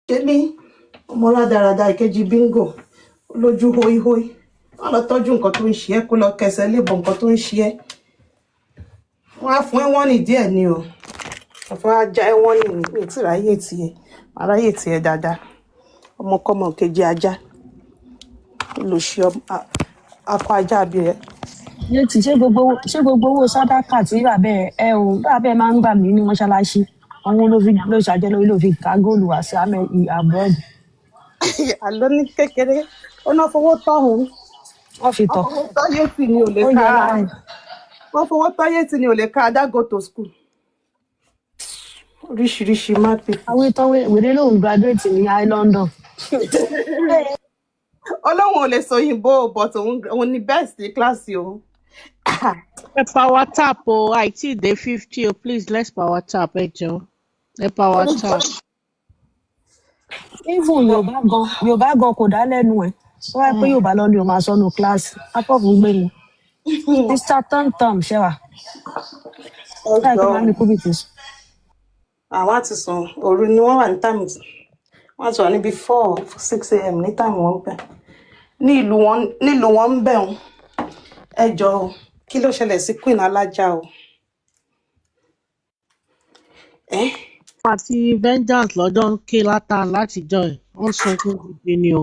Temmie, ọmọ rádaràda ìkejì bíngò, lójú hóíhóí. Wọ́n lọ tọ́jú nǹkan tó ń ṣe ẹ́, kó lọ kẹsẹ̀ lébọ̀ nǹkan tó ń ṣe ẹ́. Wọ́n á fún ẹ wọ́n ní díẹ̀ ni o. Ọ̀fọ̀ ajá ẹ wọ́n ní mi tí ráyè tiẹ̀. Aráyè tiẹ̀ dáadáa. Ọmọkọ́mọ kejì ajá. Olùṣí akọ ajá bí rẹ̀. Ṣé ti ṣé gbogbo owó sàdákà tí bàbá ẹ máa ń gbà mí ní mọ́ṣáláṣí àwọn ló ṣàjẹ́ lórí ló fi ká góòlù wá sí abroad. Àlọ́ ní kékeré, ó náà fowó tọ́hún. Wọ́n fi tọ̀. Wọ́n fowó tọ́yé tì ní ò lè Ó ká. yẹ láàyè. Wọ́n fowó tọ́yé tì ní ò lè ká Ada go to school. Oríṣiríṣi máàpì. Àwọn ìtàn wèrè lòun graduate ní London. Ọlọ́run ò lè sọ òyìnbó but òun ni best ní kíláàsì o. Ẹ power tap o, àìtí dé 50 o, please let's power tap ẹ jọ̀ọ́. Ẹ power tap. Even Yorùbá gan kò dá lẹ́nu ẹ̀. Wọ́n wáyé pé Yorùbá lọ ni o máa sọnù kíláàsì. Apọ́fù gbé mi. Mr. Tom ṣẹ́wà. Láì kí máa ní kúbìtì sùn. Àwọn àti sùn òru ni wọ́n wà ní táìmù. Wọ́n ti wà níbi 4-6 a.m. ní táìmù wọn bẹ̀. Nílùú wọn ń bẹ̀ wọn. Ẹ jọ̀ọ́ kí ló ṣẹlẹ̀ sí Queen Alájà o? Àti Vengeance lọ́jọ́ ń ké látijọ́ ẹ̀, wọ́n sunkún gidi ni o.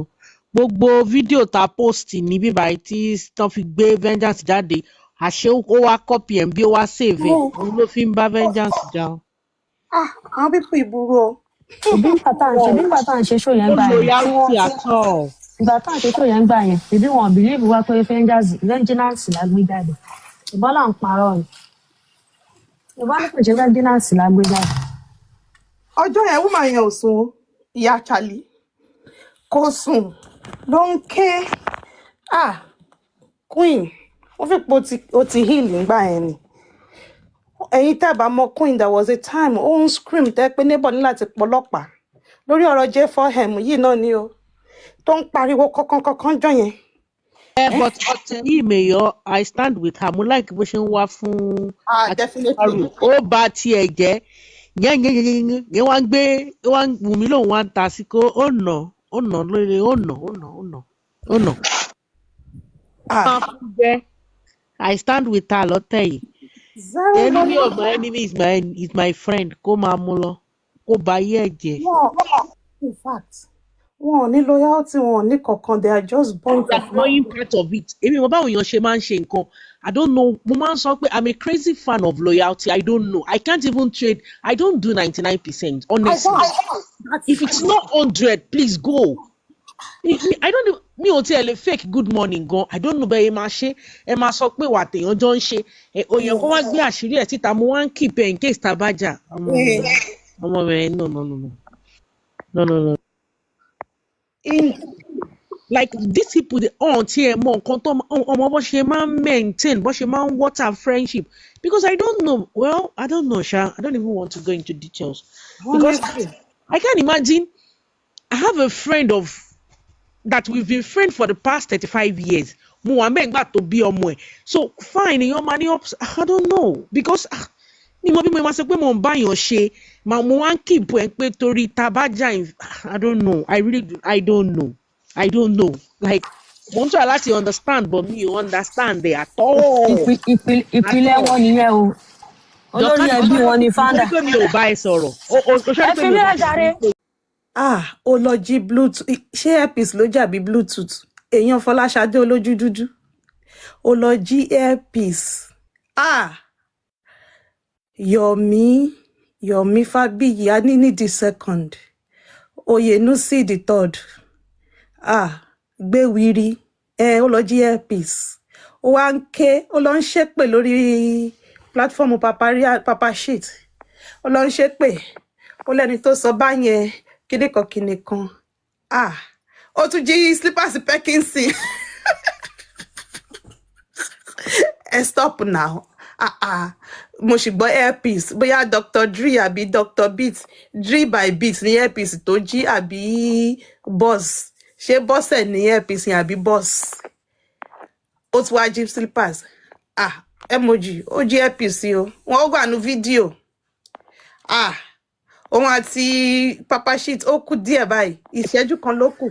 Gbogbo fídíò tá a post ní bíbáyìí tí wọ́n fi gbé Vengeance jáde, àṣé ó wá copy ẹ̀ bí ó wá save ẹ̀, òun ló fi ń bá Vengeance jà o. Àwọn pípọ̀ ìburú o. Ìbí nígbà tá à ń ṣe ṣó yẹn gbà yẹn. Loyalty at all. Ìgbà tá à ń ṣe ṣó yẹn gbà yẹn, ìbí wọn bìlíìfù wá pé Vengeance la gbé jáde. Ìbọn là ń parọ́ ni. Ìbọn ní kò ṣe Vengeance la gbé jáde. Ọjọ́ yẹn wúmà yẹn ò sùn o. Ìyá Charlie kò sùn ló ń ké. Queen wọ́n fi pé ó ti heal nígbà yẹn ni. Ẹ̀yin tẹ́ bá mọ̀ Queen, there was a time ó ń scream tẹ́ pé neighbor ní láti pọlọ́pàá lórí ọ̀rọ̀ J4M yìí náà ni o tó ń pariwo kọ́kán jọ yẹn. But ọ̀tẹ̀ yìí Mayor, I stand with her. Mo like bó ṣe ń wá fún Definitely. ó bá tiẹ̀ jẹ́ yẹn wá ń gbé Wùmí lòun wá ń ta sí kó ó nà lórí ó nà. Máa fún jẹ́ I stand with her lọ́tẹ̀ yìí. Enemy of my enemy is my friend. Kó máa mú lọ. Kó bá yé ẹ̀jẹ̀. In fact, wọn ò ní loyalty, wọn ò ní kankan. They are just born. That's annoying part of it. Èmi mo báwo èèyàn ṣe máa ń ṣe nǹkan. I don't know. Mo máa ń sọ pé I'm a crazy fan of loyalty. I don't know. I can't even trade. I don't do 99%. Honestly, if it's not 100, please go. I don't know. Mi ò tiẹ̀ lè fake good morning gan. I don't know bẹ́ẹ̀ máa ṣe. Ẹ máa sọ pé wà tèèyàn jọ ń ṣe. Òyìn kan wá gbé àṣírí ẹ̀ síta. Mo wá ń keep ẹ̀ in case tá a bá jà. Ọmọ rẹ̀ no. Like these people, they tí ẹ mọ nǹkan tó ọmọ bó ṣe máa ń maintain, bó ṣe máa ń water friendship. Because I don't know. Well, I don't know, Sha. I don't even want to go into details. Because I can't imagine. I have a friend that we've been friends for the past 35 years. Mo wà ńbẹ̀ nígbà tó bí ọmọ ẹ̀. So fine, èèyàn máa ní I don't know. Because ni mo bí mo máa sọ pé mo ń báyàn ṣe, mo wá ń keep ẹ̀ pé torí tabajà. I don't know. I really do. I don't know. Like, mo ń try láti understand, but me understand at all. Ìpìlẹ̀ wọn nìyẹn o. Olórí ẹbí wọn ni founder. Ó mi ò bá ẹ sọ̀rọ̀. Ẹ fi mí lájàre. Ó lọ jí Bluetooth. Ṣé earpiece ló jàbí Bluetooth? Èèyàn Fọláṣadé olójú dúdú. Ó lọ jí earpiece. Yomi Fabiyi Anini the second. Oyenusi the third. Gbéwìrì. Ó lọ jí earpiece. Ó wá ń ké. Ó lọ ń ṣépè lórí platform Papa Shit. Ó lọ ń ṣépè. Ó lẹ́ni tó sọ báyẹn kíníkan. Ó tún jí slippers Perkinson. Stop now. Mo sì gbọ́ earpiece. Bóyá Dr. Dre àbí Dr. Beat. Dre by Beat ní earpiece tó jí àbí Boss. Ṣé Boss ẹ̀ ní earpiece àbí Boss? Ó tún wá jí slippers. Emoji. Ó jí earpiece o. Wọ́n wà ní fídíò. òun àti papa shit ó kù díẹ̀ báyìí ìṣẹ́jú kan ló kù.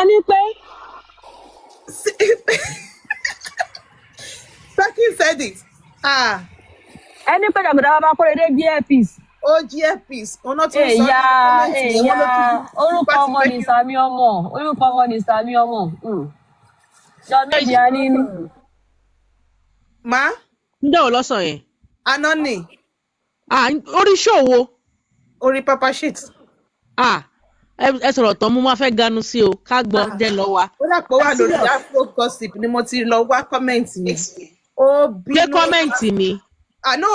ẹni pé Becky said it. ẹni pé Jàgùdà bàbá Kóredé bí earpiece. Ó jí earpiece ọ̀nà tó ń sọ Èyà kọ́mẹ́ǹtì yẹn wọ́n ló tún orúkọ ọmọ ní Sàmí ọmọ Yọmí ìyá nínú. má ǹjẹ́ ò lọ́sàn yẹn. àná ni orí ṣòwò. orí papa shit. ẹ sọ̀rọ̀ tán mo máa fẹ́ ganu sí o ká gbọ́ jẹ́ lọ wa. ó dàpọ̀ wà lórí afro gossip ni mo ti lọ wá kọ́mẹ́ǹtì yẹn. ó bínú. gbé kọ́mẹ́ǹtì mi. àná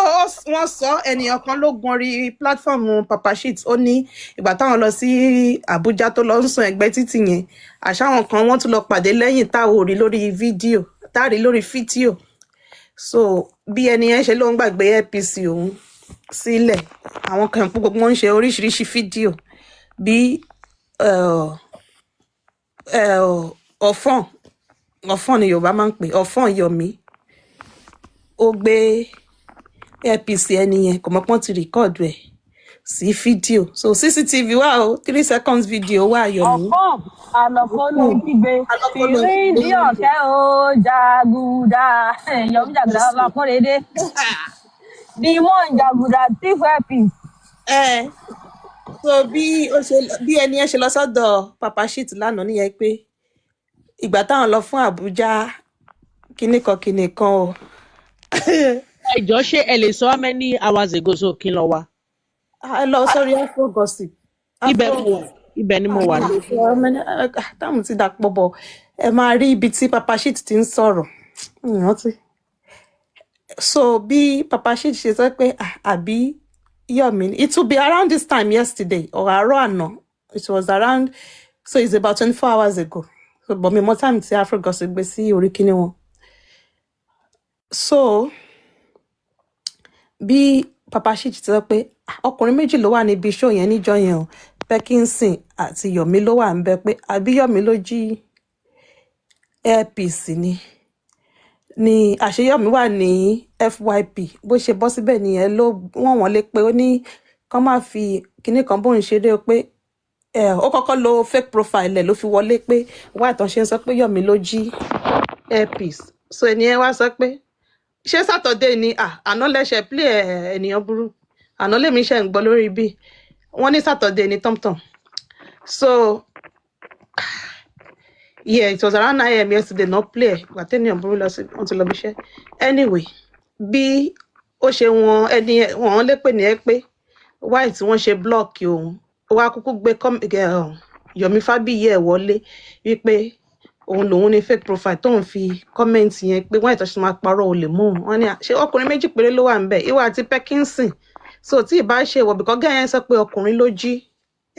wọ́n sọ ènìyàn kan ló gun orí pílátífọ̀mù papa shit ó ní ìgbà táwọn lọ sí Àbújá tó lọ ń sùn ẹ̀gbẹ́ títì yẹn àṣàwọn kan wọ́n tún lọ pàdé lẹ́yìn táwọn ò rí lórí fídíò táàrí lórí fídíò so bí ẹni yẹn ṣe ló ń gbàgbé APC òun sílẹ̀ àwọn kan gbogbo wọn ń ṣe oríṣiríṣi fídíò bí ọ̀fọ̀n ni Yorùbá máa ń pè ọ̀fọ̀n Yọ̀mí ó gbé APC ẹni yẹn kò mọ̀ pọ́n ti rìkọ́ọ̀dù ẹ̀ sí fídíò so CCTV wà o 3 seconds video wà Yọ̀mí. ọ̀pọ̀ àlọ́fọ́ ló ń kígbe fìrídì ọ̀kẹ́ o Jàgùdà Yọmí Jàgùdà bàbá Kóredé the one Jàgùdà thief earpiece. so bí ẹni yẹn ṣe lọ sọ́dọ̀ papa shit lánàá nìyẹn pé ìgbà táwọn lọ fún Àbújá kinìkan o. ẹjọ ṣé ẹ lè sọ how many hours ago so kí n lọ wá. ẹ lọ sórí afro gossip. ibẹ̀ ni mo wà ní. táwọn ti dàpọ̀ bọ̀ ẹ máa rí ibi tí papa shit ti ń sọ̀rọ̀ ìrántí. so bí papa shit ṣe sọ pé àbí Yọ̀mí it will be around this time yesterday or àárọ̀ àná it was around so it's about 24 hours ago so but mi mọ time tí afro gossip gbé sí orí kíní wọn. so bí papa shit ti sọ pé ọkùnrin méjì ló wà níbi show yẹn níjọ́ yẹn o Peckinson àti Yọ̀mí ló wà ń bẹ pé àbí Yọ̀mí ló jí APC ni àṣeyọ̀mí wà ní FYP bó ṣe bọ́ síbẹ̀ nìyẹn ló wọ́n lé pé ó ní kán má fi kinní kan bóun ṣe dé pé ó kọ́kọ́ lo fake profile ẹ̀ ló fi wọlé pé wá ìtàn ṣe ń sọ pé Yọ̀mí ló jí APC so ẹni ẹ wá sọ pé ṣé Saturday ni àná lẹ́sẹ̀ play ènìyàn burú àná lèmi ṣe ń gbọ́ lórí bí wọ́n ní Saturday ni tọ́mtọ́m so yeah it was around 9 a.m. yesterday no play but ènìyàn burú lọ sí wọ́n ti lọ bí iṣẹ́ anyway bí ó ṣe wọ́n lè pè ní ẹ pé why tí wọ́n ṣe block òun ó wá kúkú gbé Yọ̀mí Fábíyì ẹ̀ wọlé wípé òun lòun ní fake profile tóun fi comment yẹn pé wọ́n ìtọ́sí máa parọ́ olè mú wọn ní ṣé ọkùnrin méjì péré ló wà ń bẹ̀ ìwà àti Peckinson so tí ìbá ṣe wọ̀ bìkọ́ gẹ́yẹn sọ pé ọkùnrin ló jí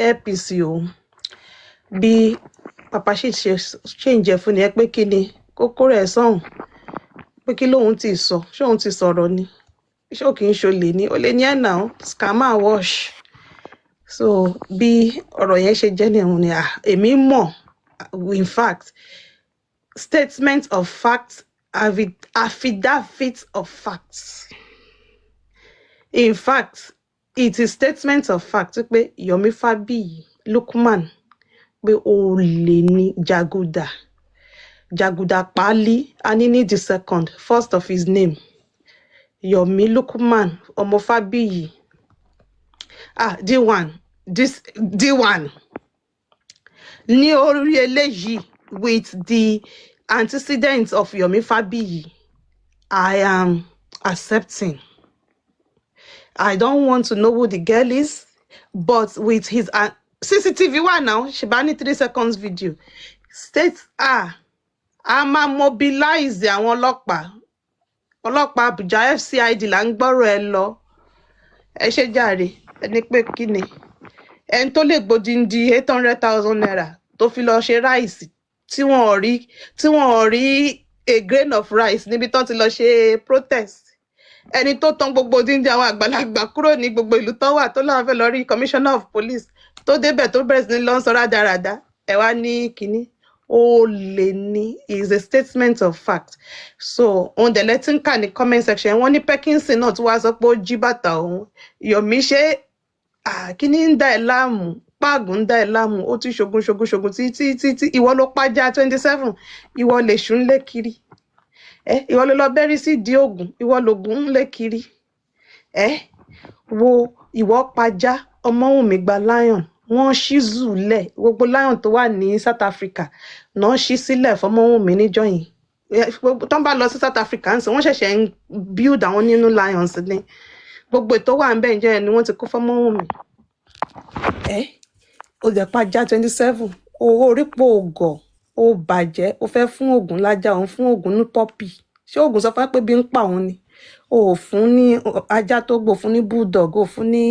APC òun bí papa shit ṣe change fún ni ẹ pé kí ni kókó rẹ̀ sọ̀hún pé kí lóun ti sọ ṣé òun ti sọ̀rọ̀ ni ṣé ò kì í ṣolè ni olè ní ẹ̀ náà scammer wash so bí ọ̀rọ̀ yẹn ṣe jẹ́ nìyẹn ni èmi mọ̀ in fact statement of facts affidavit of facts in fact it is statement of fact pé Yọ̀mí Fábíyì Lukman pé olè ní Jàgùdà Pálí ani ní the second first of his name Yọ̀mí Lukman ọmọ Fábíyì D1 ní orí eléyìí with the antecedents of Yọ̀mí Fábíyì I am accepting. I don't want to know who the girl is, but with his CCTV one now, Shibani 3 seconds video states a máa mobilize àwọn ọlọ́pàá Abuja FCID là ń gbọ́rọ̀ ẹ lọ ẹ ṣe jàre ẹni pé kí ni ẹni tó lè gbòdìndì 800,000 naira tó fi lọ ṣe ráìsì tí wọ́n rí a grain of rice níbi tó ti lọ ṣe protest ẹni tó tán gbogbo díndí àwọn àgbàlagbà kúrò ní gbogbo ìlú tó wà tó láwọn fẹ́ lọ rí commissioner of police tó débẹ̀ tó bẹ̀rẹ̀ sí ní lọ ń sọ rádaràda ẹ wá ní kínní ó lè ní is a statement of fact so òun dẹ̀ lẹ́tí ń kà ní comment section wọ́n ní Peckinson náà tí wàá sọ pé ó jí bàtà òun Yọ̀mí ṣe kí ni ń dá ẹ láàmú páàgùn ń dá ẹ láàmú ó ti ṣogun tí ìwọ ló pàjá 27 ìwọ lè ṣùn lé kiri ìwọ ló lọ bẹ́rí sí di ògùn ìwọ lògùn ń lé kiri wo ìwọ pàjá Ọmọ́wùnmí gba lion wọ́n ṣí zoo lẹ̀ gbogbo lion tó wà ní South Africa náà ṣí sílẹ̀ fọmọ́wùnmí níjọ́ yìí tó ń bá lọ sí South Africa ń sọ wọ́n ṣẹ̀ṣẹ̀ ń build àwọn nínú lions ní gbogbo ètò wà ń bẹ̀ ǹjẹ́ ẹni wọ́n ti kó fọmọ́wùnmí ó lè pàjá 27 owó orípò ògọ̀ ó bàjẹ́ ó fẹ́ fún Ògún lájà òun fún Ògún ní pọ́pì ṣé Ògún sọ fún pé bí ń pa òun ni ó fún ní ajá tó gbò fún ní bulldog ó fún ní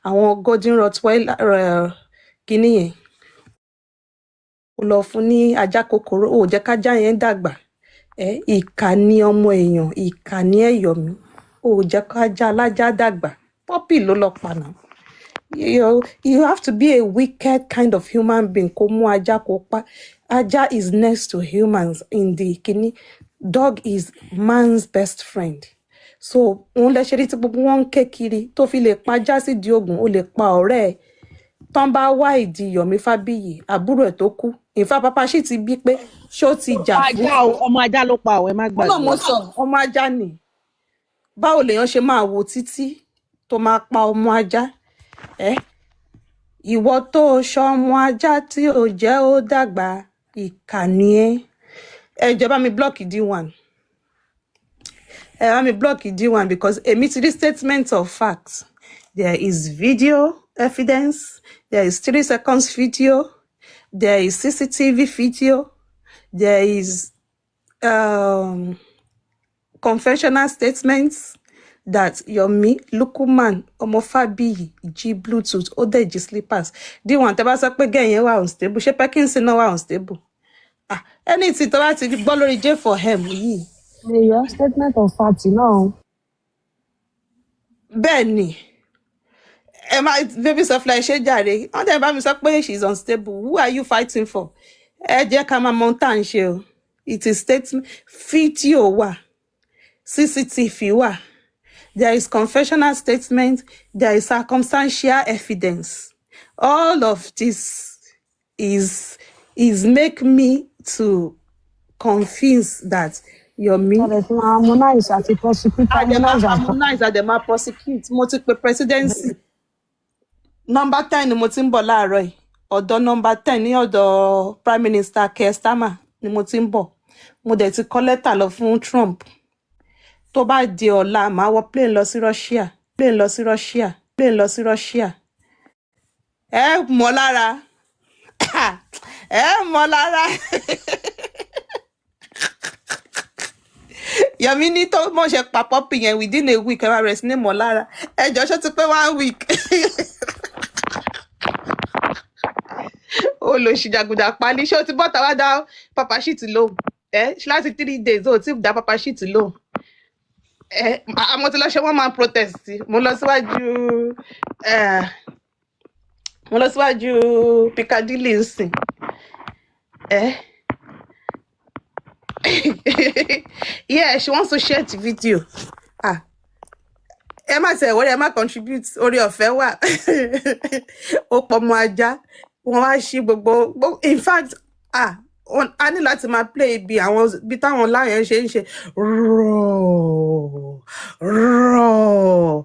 àwọn golden rottweiler kìíní yẹn ó lọ fún ní ajá kòkòrò ó jẹ́ kájá yẹn dàgbà ìkà ni ọmọ èèyàn ìkà ni ẹ̀yọ̀mí ó jẹ́ kájá alájá dàgbà pọ́pì ló lọ pa náà. You have to be a wicked kind of human being kó mú ajá kó pa. Ajá is next to humans in the kini. Dog is man's best friend. So òun lè ṣe rí tí gbogbo wọn ń ké kiri tó fi lè pa ajá sí di Ògún ó lè pa ọ̀rẹ́ ẹ̀ tán bá wá ìdí Yomi Fábíyì àbúrò ẹ̀ tó kú ìfá papa sì ti bí pé ṣó ti jà fún ọmọ ajá ló pa ọ̀ ẹ má gbàgbé. náà mo sọ ọmọ ajá ni báwo lèèyàn ṣe máa wo títí tó máa pa ọmọ ajá ìwọ tó ṣọmọ ajá tí ò jẹ́ ó dàgbà ìkànnì ẹ jọ̀ọ́ bá mi block D1 bá mi block D1 because èmi ti rí statement of facts there is video evidence there is 3 seconds video there is CCTV video there is confessional statements that Yomi Lukuman Ọmọ Fábíyì jí Bluetooth ó dẹ̀ jí slippers D1 tẹ́ bá sọ pé gẹ̀yìn wà unstable ṣé Perkinson náà wà unstable ẹni tí tó bá ti gbọ́ lórí J4M yìí. Mayor statement of fact náà. bẹ́ẹ̀ ni ẹ máa baby sọfúnla ṣe jàre wọ́n tẹ̀ bá mi sọ pé she is unstable who are you fighting for ẹ jẹ́ ká máa mọ tá à ń ṣe o it is statement fídíò wà CCTV wà. There is confessional statement, there is circumstantial evidence. All of this is make me to confess that Yomi harmonize àti prosecute harmonize àdèmà prosecute mo ti pe presidency number 10 ni mo ti ń bọ̀ láàárọ̀ yìí ọ̀dọ̀ number 10 ní ọ̀dọ̀ prime minister Keir Starmer ni mo ti ń bọ̀ mo dẹ̀ ti kọ lẹ́tà lọ fún Trump tó bá di ọ̀la màá wọ plane lọ sí Russia ẹ mọ̀ lára Yomi ní tó mọ̀ ṣe pa pọ́pì yẹn within a week ẹ máa rẹ̀ sí ní mọ̀ lára ẹ jọ ṣó ti pé 1 week ó lọ ṣìjàgùdà pálí ṣé o ti bọ́ta wá dá papa shit lóhùn láti 3 days ó ti dá papa shit lóhùn mo ti lọ ṣe wọ́n máa protest mo lọ síwájú Piccadilly nsìn yeah she wants to share the video ẹ má tẹ̀ wọ́rẹ́ ẹ má contribute orí ọ̀fẹ́ wà ó pọ̀ mọ́ ajá wọ́n wá ṣí gbogbo in fact a ní láti máa play ibi táwọn láyẹn ṣe ń ṣe rọ́ọ̀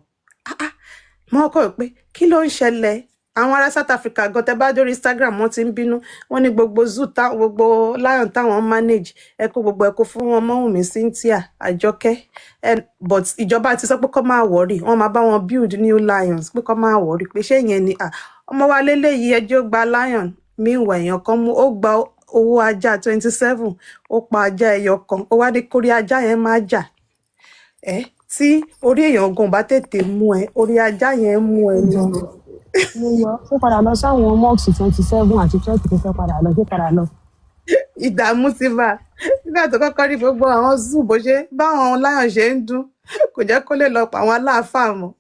mọ́ kọ́ pé kí ló ń ṣẹlẹ̀ àwọn ará South Africa gan tẹ́ bá dórí Instagram wọ́n ti ń bínú wọ́n ní gbogbo zoo gbogbo lion táwọn manage ẹ kó gbogbo ẹ kó fún Ọmọ́wùnmí Cynthia Àjọkẹ́ but ìjọba ti sọ pé kó máa worry wọ́n máa bá wọn build new lions pé kó máa worry pé ṣé ìyẹn ni ọmọ wa lélẹ́yìí ẹjọ́ gba lion meanwhile èèyàn kan mú ó gba owó ajá 27 ó pa ajá ẹyọ kan ó wá ní kórí ajá yẹn máa jà tí orí èèyàn gan bá tètè mú ẹ orí ajá yẹn mú ẹ jọ. mo yọ ó padà lọ sáwọn mọ́ọ̀sì 27 àti 20 tó fẹ́ padà lọ. ìdààmú ti bá nígbà tó kọ́kọ́ rí gbogbo àwọn zoo bó ṣe báwọn láyàn ṣe ń dún kò jẹ́ kó lè lọ pa àwọn aláàfáà mọ́.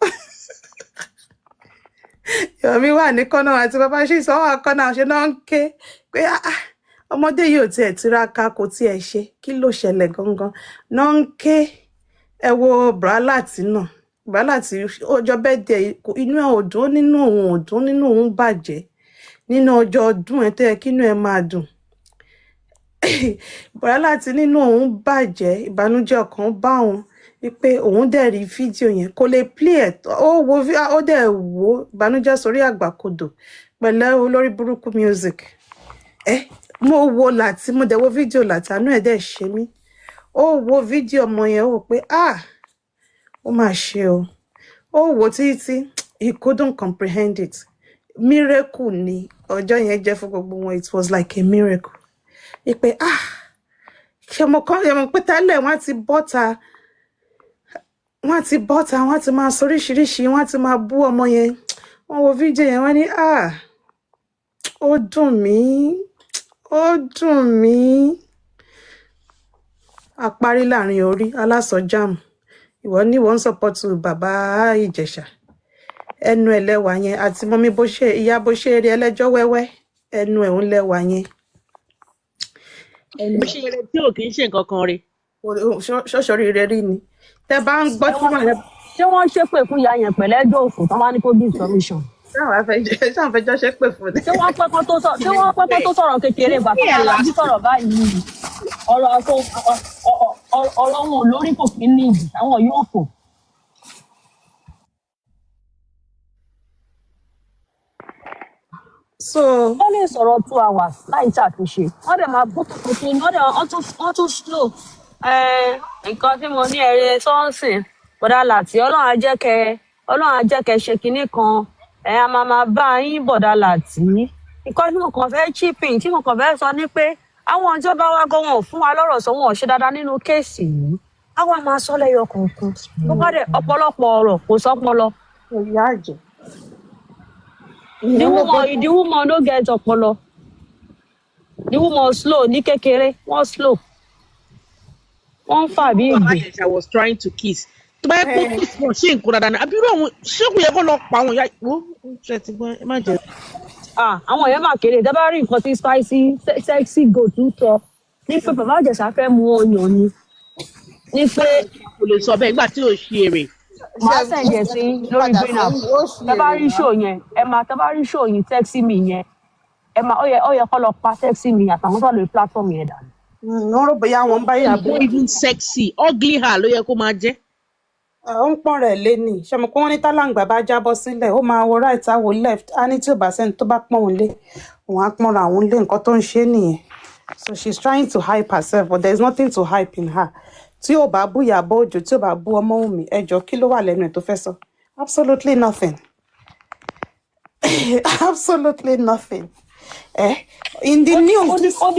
Yomi wà ní kọ́nà àti bàbá ṣì sọ wà kọ́nà ṣe náà ń ké pé ọmọdé yìí ò tiẹ̀ tiraka kò tiẹ̀ ṣe kí ló ṣẹlẹ̀ gangan náà ń ké ẹ wo bralati náà Bùrọ̀dá láti ọjọ́ birthday inú ẹ̀ ò dùn nínú òun ò dùn nínú òun bàjẹ́ nínú ọjọ́ ọdún ẹ̀ tó yẹ kí inú ẹ̀ máa dùn. Bùrọ̀dá láti nínú òun bàjẹ́ ìbànújẹ́ ọkàn bá òun wípé òun dẹ̀ rí fídíò yẹn kò lè play ẹ̀ ó dẹ̀ wò ìbànújẹ́ sórí àgbàkodò pẹ̀lẹ́ olórí burúkú music. Mo wo Láti mo dẹ̀ wo fídíò Láti àánú ẹ̀ dẹ̀ ṣe mí. Ó wo fídíò ọmọ yẹn ó pé ó mà ṣe o. Ó wò títí he couldn't comprehend it. Miracle ni ọjọ́ yẹn jẹ́ fún gbogbo wọn. It was like a miracle. Ìpè ṣe mo pé tẹ́lẹ̀ wọ́n ti bọ́ta wọ́n ti máa sọ oríṣiríṣi wọ́n ti máa bú ọmọ yẹn. Wọ́n wo fídíò yẹn wọ́n ní ó dùn mí. Àparí láàrin orí alásọjáàmù ìwọ ní wọ́n support bàbá Ìjẹ̀ṣà ẹnu ẹ̀ lẹ́wà yẹn àti mọ́mí ìyá bó ṣe rí ẹlẹ́jọ́ wẹ́wẹ́ ẹnu ẹ̀ ń lẹ́wà yẹn. bó ṣe rẹ tí ò kì í ṣe nǹkan kan rí. ṣọ́ṣọ́rí rẹ rí ni tẹ bá ń gbọ́ tí wọ́n rẹ. ṣé wọ́n ṣépè fún ìyá yẹn pẹ̀lẹ́ ẹjọ́ òfò tán wá ní kó bí submission. ṣáà fẹjọ́ ṣépè fún ni. ṣé wọ́n pẹ́ kán tó sọ̀rọ̀ kékeré ìgbà tó wà láti sọ̀rọ̀ báyìí ọ̀rọ̀ wọn lórí kò kí ní ìdí àwọn yóò fò. wọ́n lè sọ̀rọ̀ 2 hours láì ṣàtúnṣe wọ́n dẹ̀ máa bó tuntun wọ́n tún slow. Nǹkan tí mo ní ẹ̀rẹ́ sọ́ọ̀sìn bọ̀dá Láti ọlọ́run á jẹ́ kẹ́ ṣe kinní kan a máa bá yín bọ̀dá Láti. Nǹkan tí mo kàn fẹ́ chipping tí mo kàn fẹ́ sọ ni pé àwọn ìjọba wa gan wọn ò fún wa lọ́rọ̀ sọ wọn ò ṣe dáadáa nínú kéèsì yìí àwọn máa sọ lẹ́yọ kọ̀ọ̀kan bó bá dẹ̀ ọ̀pọ̀lọpọ̀ ọ̀rọ̀ kò sọ́pọlọ. Ìyá àjẹ́. The woman no get ọpọlọ. The woman slow ní kékeré wọ́n slow. Wọ́n fà bí ìgbé. I was trying to kiss. Tó bá yẹ kó kiss wọn ṣé nǹkan dáadáa ni àbí irú àwọn ṣé kò yẹ kó lọ pa àwọn ìyá wo ṣe ti gbọ́ ẹ má jẹ. Àwọn èèyàn máa kéré dábàá rí nǹkan tí spicy sexy goat ń sọ ní pé bàbá Ìjẹ̀ṣà fẹ́ mú ọyàn ni ní pé kò lè sọ bẹ́ẹ̀ nígbà tí ò ṣe èrè. Màá sẹ̀ǹdẹ̀ sí lórí green app tábà rí show yẹn tábà rí show yìí Sexy Me yẹn ó yẹ kó lọ pa Sexy Me àtàwọn tó lórí platform yẹn dànù. wọ́n rò bóyá wọ́n ń bá yàgò. not even sexy ugly hair ló yẹ kó máa jẹ́. ó ń pọ́n rẹ̀ lé ní ṣe mọ̀ pé wọ́n ní tálàǹgbà bá jábọ́ sílẹ̀ ó máa wo right á wo left á ní tí ò bá sẹ́ni tó bá pọ́n òun lé òun á pọ́nra òun lé nǹkan tó ń ṣe nìyẹn. So she's trying to hype herself but there is nothing to hype in her. Tí ò bá bú Ìyábọ̀ Òjó tí ò bá bú Ọmọ́wùmí ẹjọ́ kí ló wà lẹ́nu ẹ̀ tó fẹ́ sọ? Absolutely nothing. Absolutely nothing. In the news. ó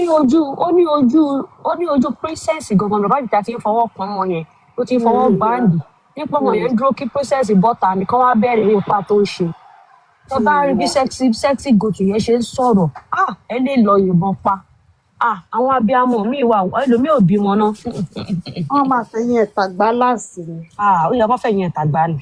ní ojú princess gangan bàbá Ìjẹ̀ṣà ti ń fọwọ́ kan ọmọ yẹn ó ti ń fọwọ́ gbáǹdì nípa ọmọ yẹn dúró kí princess bọ́ta nìkan wá bẹ̀rẹ̀ ipa tó ń ṣe. Tó bá rí bí sexy goat yẹn ṣe ń sọ̀rọ̀ ẹ lè lọ yìnbọn pa. Àwọn abiyamọ míì wà ẹlòmíì ò bímọ náà. Wọ́n máa fẹ̀yìn ẹ̀ta gbá láàsì ni. Ó yẹ kó fẹ̀yìn ẹ̀ta gbá ni.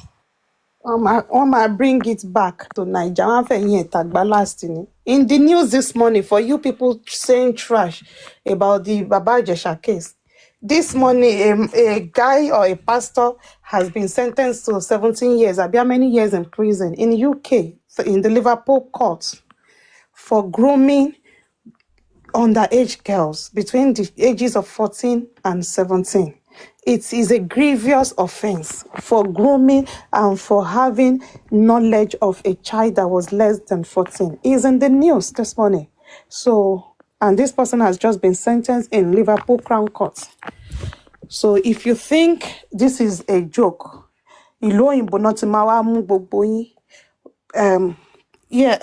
Wọ́n máa bring it back to Naija. Wọ́n fẹ̀yìn ẹ̀ta gbá láàsì ni. In the news this morning, for you people saying trash about the Baba Ìjẹ̀ṣà case, this morning a guy or a pastor has been sentenced to 17 years, how many years in prison in UK, in the Liverpool court, for grooming underage girls between the ages of 14 and 17. It is a grievous offense for grooming and for having knowledge of a child that was less than 14. It's in the news this morning. So, and this person has just been sentenced in Liverpool Crown Court. So if you think this is a joke, yeah,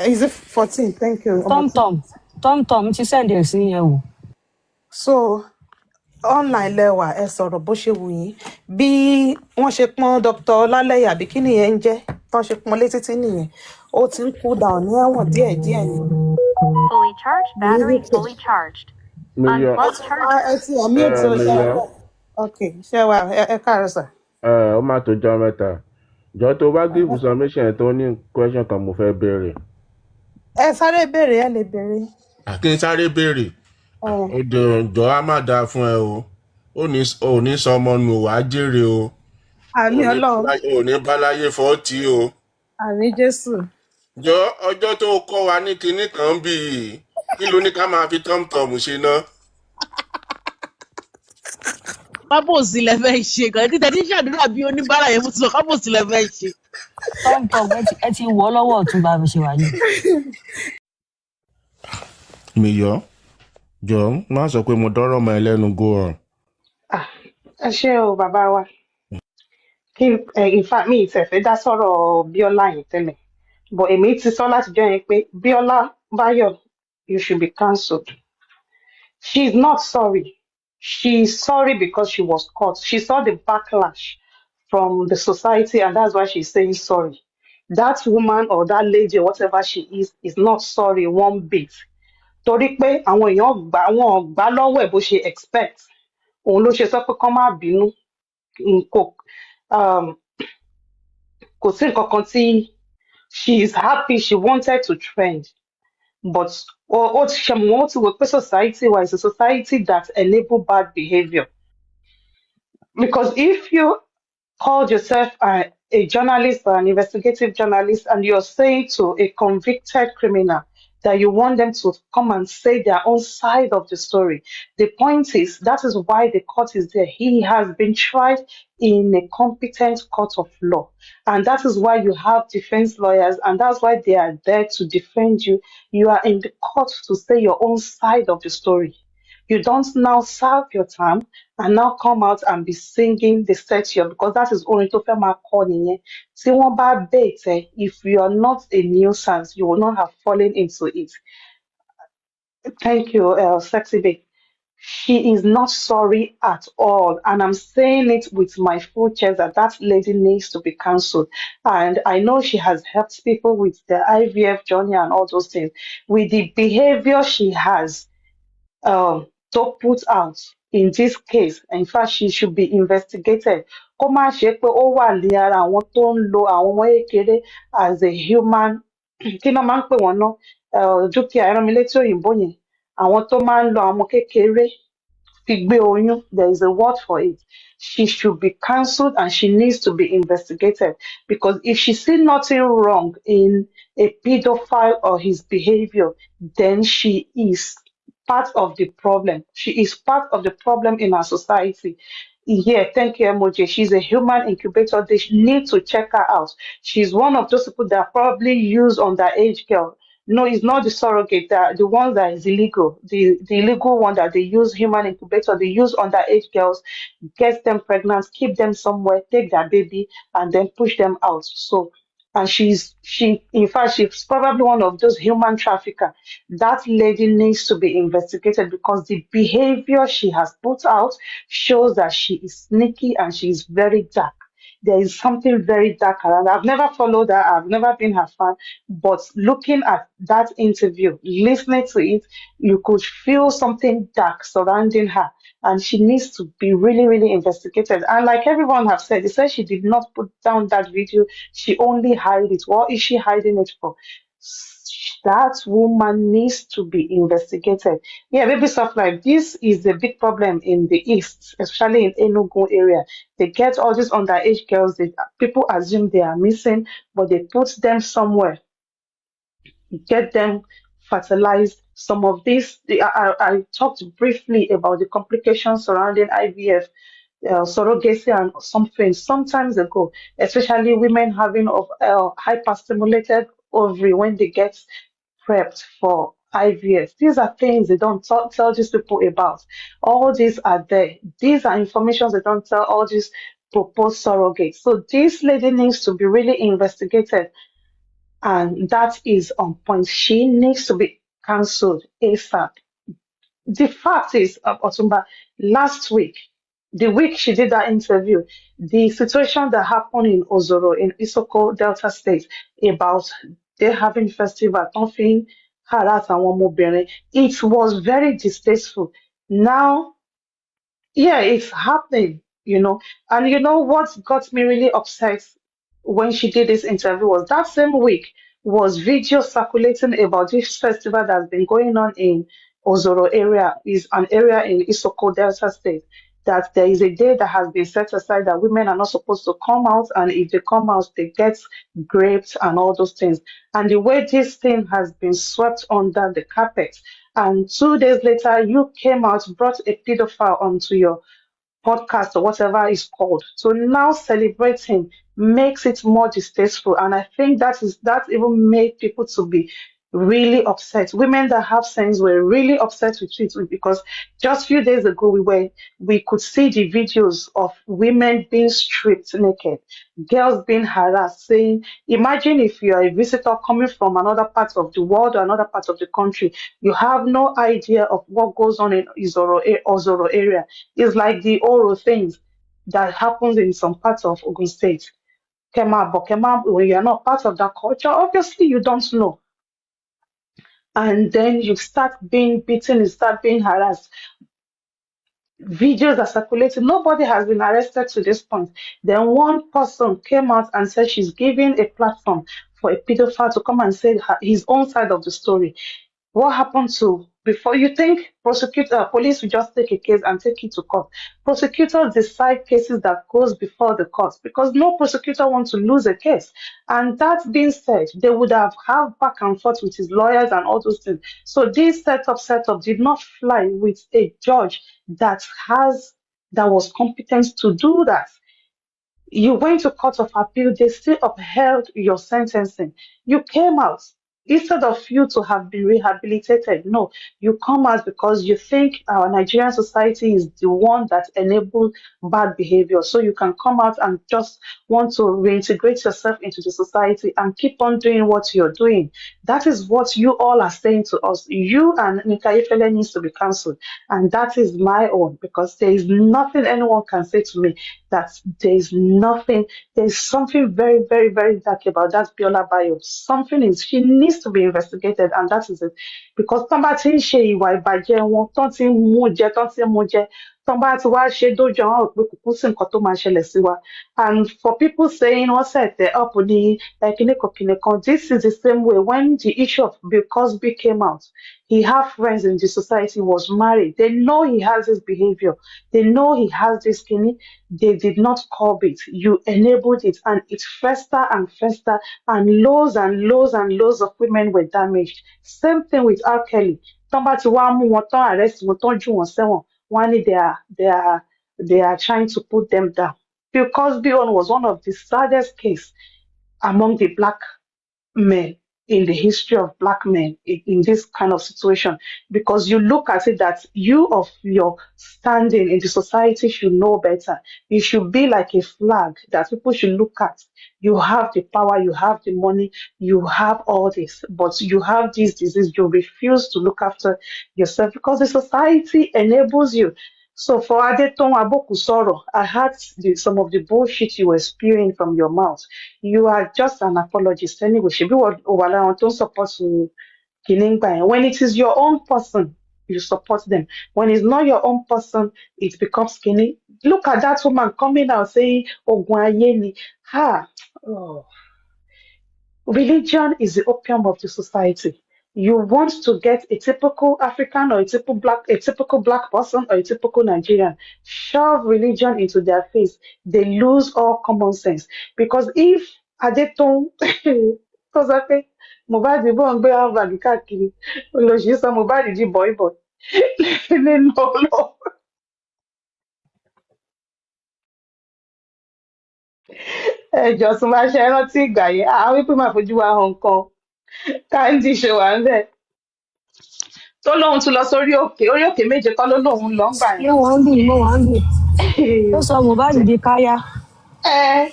is it 14? Thank you. Tom, she send it sí yẹn o. So online lẹ́wà ẹ sọ̀rọ̀ bó ṣe wù yín bí wọ́n ṣe pọ́n Dr. Ọlálẹ́yà àbí kí nìyẹn ń jẹ́ tán ṣe pọ́n létí tí nìyẹn ó ti ń cool down ní ẹ̀wọ̀n díẹ̀díẹ̀ ni. Fully charged, battery fully charged. Unplug charger. ẹ ti ẹ̀mí ètò ìṣẹ́ ok ṣé wà ẹ káàárọ̀ sà. Ó máa tó jọ mẹ́ta jọ tó bá give submission tó ní question kan mo fẹ́ béèrè. Ẹ sáré béèrè ẹ lè béèrè. Kí n sáré béèrè jọ á má dáa fún ẹ o ò ní sọ ọmọ nù wàá jèrè o. àmì Ọlọ́run, ò ní báláyé fọ́ọ̀tì o. àmì Jésù. Jọ ọjọ́ tó kọ́ wa ní kinní kan bíi kí ló ní ká máa fi tọ́mtọ́mù ṣe ná. kábòsí lẹ fẹ́ ṣe kan títẹ tí ṣàdúrà bí oníbàárà yẹn mo ti sọ kábòsí lẹ fẹ́ ṣe. tọ́mtọ́m ẹ ti wọ́ lọ́wọ́ ọ̀tún bá mi ṣe wà yìí. Miyọ̀ jọ má sọ pé mo dọ́rọ̀ mọ́ ẹ lẹ́nu go on. Ẹ ṣé o bàbá wa. In fact mi ìtẹ̀fẹ́ dá sọ̀rọ̀ Bíọ́lá yẹn tẹ́lẹ̀, but èmi ti sọ látijọ́ yẹn pé Bíọ́lá Báyọ̀, you should be cancelled. She's not sorry. She's sorry because she was caught. She saw the backlash from the society, and that's why she's saying sorry. That woman or that lady or whatever she is not sorry one bit. Torí pé àwọn èèyàn wọn gbà lọ́wọ́ ẹ̀ bó ṣe expect. Òun ló ṣe sọ pé kán má bínú. Kò um, kò sí nǹkan kan tí she is happy, she wanted to trend. But ó ti ṣe mọ̀ wọ́n ti wò pé society wa is a society that enable bad behaviour. Because if you called yourself a journalist or an investigative journalist and you're saying to a convicted criminal that you want them to come and say their own side of the story, the point is that is why the court is there. He has been tried in a competent court of law, and that is why you have defense lawyers, and that's why they are there to defend you. You are in the court to say your own side of the story. You don't now serve your time and now come out and be singing the section, because that is only to fema calling. See one bad bait, if you are not a nuisance, you will not have fallen into it. Thank you, Sexy Babe. She is not sorry at all. And I'm saying it with my full chest that that lady needs to be cancelled. And I know she has helped people with their IVF journey and all those things. With the behavior she has, to put out in this case, in fact, she should be investigated. Kó má ṣe pé ó wà ní ara àwọn tó ń lo àwọn ọmọ kékeré as a human kí ló máa ń pè wọ́n ná dúkìá ẹran mi létí òyìnbó yẹn, àwọn tó máa ń lo àwọn ọmọ kékeré Figbe oyún, there is a word for it. She should be cancelled and she needs to be investigated, because if she sees nothing wrong in a pedophile or his behavior, then she is part of the problem. She is part of the problem in our society. Yeah, thank you, Emoji. She's a human incubator. They need to check her out. She's one of those people that probably use underage girl. No, it's not the surrogate, the one that is illegal, the illegal one that they use human incubator, they use underage girls, get them pregnant, keep them somewhere, take their baby, and then push them out. So, and in fact, she's probably one of those human trafficker. That lady needs to be investigated because the behavior she has put out shows that she is sneaky and she is very dark. There is something very dark around. I've never followed her. I've never been her fan. But looking at that interview, listening to it, you could feel something dark surrounding her. And she needs to be really, really investigated. And like everyone have said, they said she did not put down that video. She only hid it. What is she hiding it for? That woman needs to be investigated. Yeah, baby stuff like this is a big problem in the East, especially in Enugu area. They get all these underage girls, people assume they are missing, but they put them somewhere, get them fertilized. Some of these, I talked briefly about the complications surrounding IVF, surrogacy, and something sometimes ago, especially women having of hyperstimulated ovary when they get prepped for IVF. These are things they don't tell these people about. All these are there. These are information they don't tell all these proposed surrogates. So this lady needs to be really investigated, and that is on point. She needs to be cancelled ASAP. The fact is, Otumba, last week, the week she did that interview, the situation that happened in Ozoro, in Isoko, Delta State, about they having festival, something, harass and one more, it was very distasteful. Now, yeah, it's happening. And you know what got me really upset when she did this interview was that same week was video circulating about this festival that's been going on in Ozoro area, is an area in Isoko Delta State, that there is a day that has been set aside that women are not supposed to come out, and if they come out, they get raped and all those things. And the way this thing has been swept under the carpet, and 2 days later, you came out, brought a pedophile onto your podcast or whatever it's called. So now celebrating makes it more distasteful. And I think that even made people to be really upset. Women that have sense were really upset with it because just few days ago we could see the videos of women being stripped naked, girls being harassed, saying, imagine if you are a visitor coming from another part of the world or another part of the country, you have no idea of what goes on in Ozoro area. It's like the oral things that happens in some parts of Ogun State. Kema, when you're not part of that culture, obviously you don't know. And then you start being beaten, you start being harassed. Videos are circulating. Nobody has been arrested to this point. Then one person came out and said she's giving a platform for a pedophile to come and say his own side of the story. What happened to before you think police will just take a case and take it to court? Prosecutors decide cases that goes before the courts because no prosecutor wants to lose a case. And that being said, they would have back and forth with his lawyers and all those things. So this setup did not fly with a judge that was competent to do that. You went to court of appeal, they still upheld your sentencing. You came out. Instead of you to have been rehabilitated, no, you come out because you think our Nigerian society is the one that enables bad behavior. So you can come out and just want to reintegrate yourself into the society and keep on doing what you're doing. That is what you all are saying to us. You and Nika Ifele needs to be cancelled. And that is my own, because there is nothing anyone can say to me that there's something very, very, very dark about that Biola bio. She needs to be investigated, and that is it. Because somebody ṣe ìwà ìbàjẹ́ wọn, tán ti ń mú jẹ, tán bá ti wá ṣe dójú àwọn òpin kùkú sí nǹkan tó máa ṣẹlẹ̀ sí wa. And for people saying wọ́n set it up ní kìnìkan, this is the same way when the issue of Bill Cosby came out. He had friends in the society, was married. They know he has this behavior. They know he has this skinny. They did not curb it. You enabled it, and it fester and fester, and loads and loads of women were damaged. Same thing with R. Kelly. Tán bá ti wá mú wọn, tán arrest wọn, tán jù wọn sẹ́wọ̀n, wọ́n á ní they are trying to put them down. Bill Cosby one was one of the saddest case among the black men in the history of black men in this kind of situation, because you look at it that you of your standing in the society should know better. You should be like a flag that people should look at. You have the power, you have the money, you have all this, but you have this disease. You refuse to look after yourself because the society enables you. So for Adeton Abokusoro, I heard some of the bullshit you were spewing from your mouth. You are just an apologist anyway. Shebi Owala don't support Kiningba. When it is your own person, you support them. When it's not your own person, it becomes skinny. Look at that woman coming out saying, Ogwanyeni. Ha! Oh. Religion is the opium of the society. You want to get a typical African or a typical black person or a typical Nigerian, shove religion into their face. They lose all common sense. Because if Adeton tó sọ pé Mohbad bọ̀ ń gbé àǹfààní káàkiri, olóṣì sọ Mohbad di bọ̀ìbọ̀ nínú ọlọ́. Ẹjọ́ tún máa ṣe rántí ìgbà yẹn, àwọn wípé máa fojú wa hàn kan, Káńdì ṣe wà ń bẹ̀. Tó lóun tún lọ sórí orí òkè méje kọ́ ló lóun lọ ń gbà mo wà ń bì ó yẹn. sọ Mohbad di káyá. Ẹ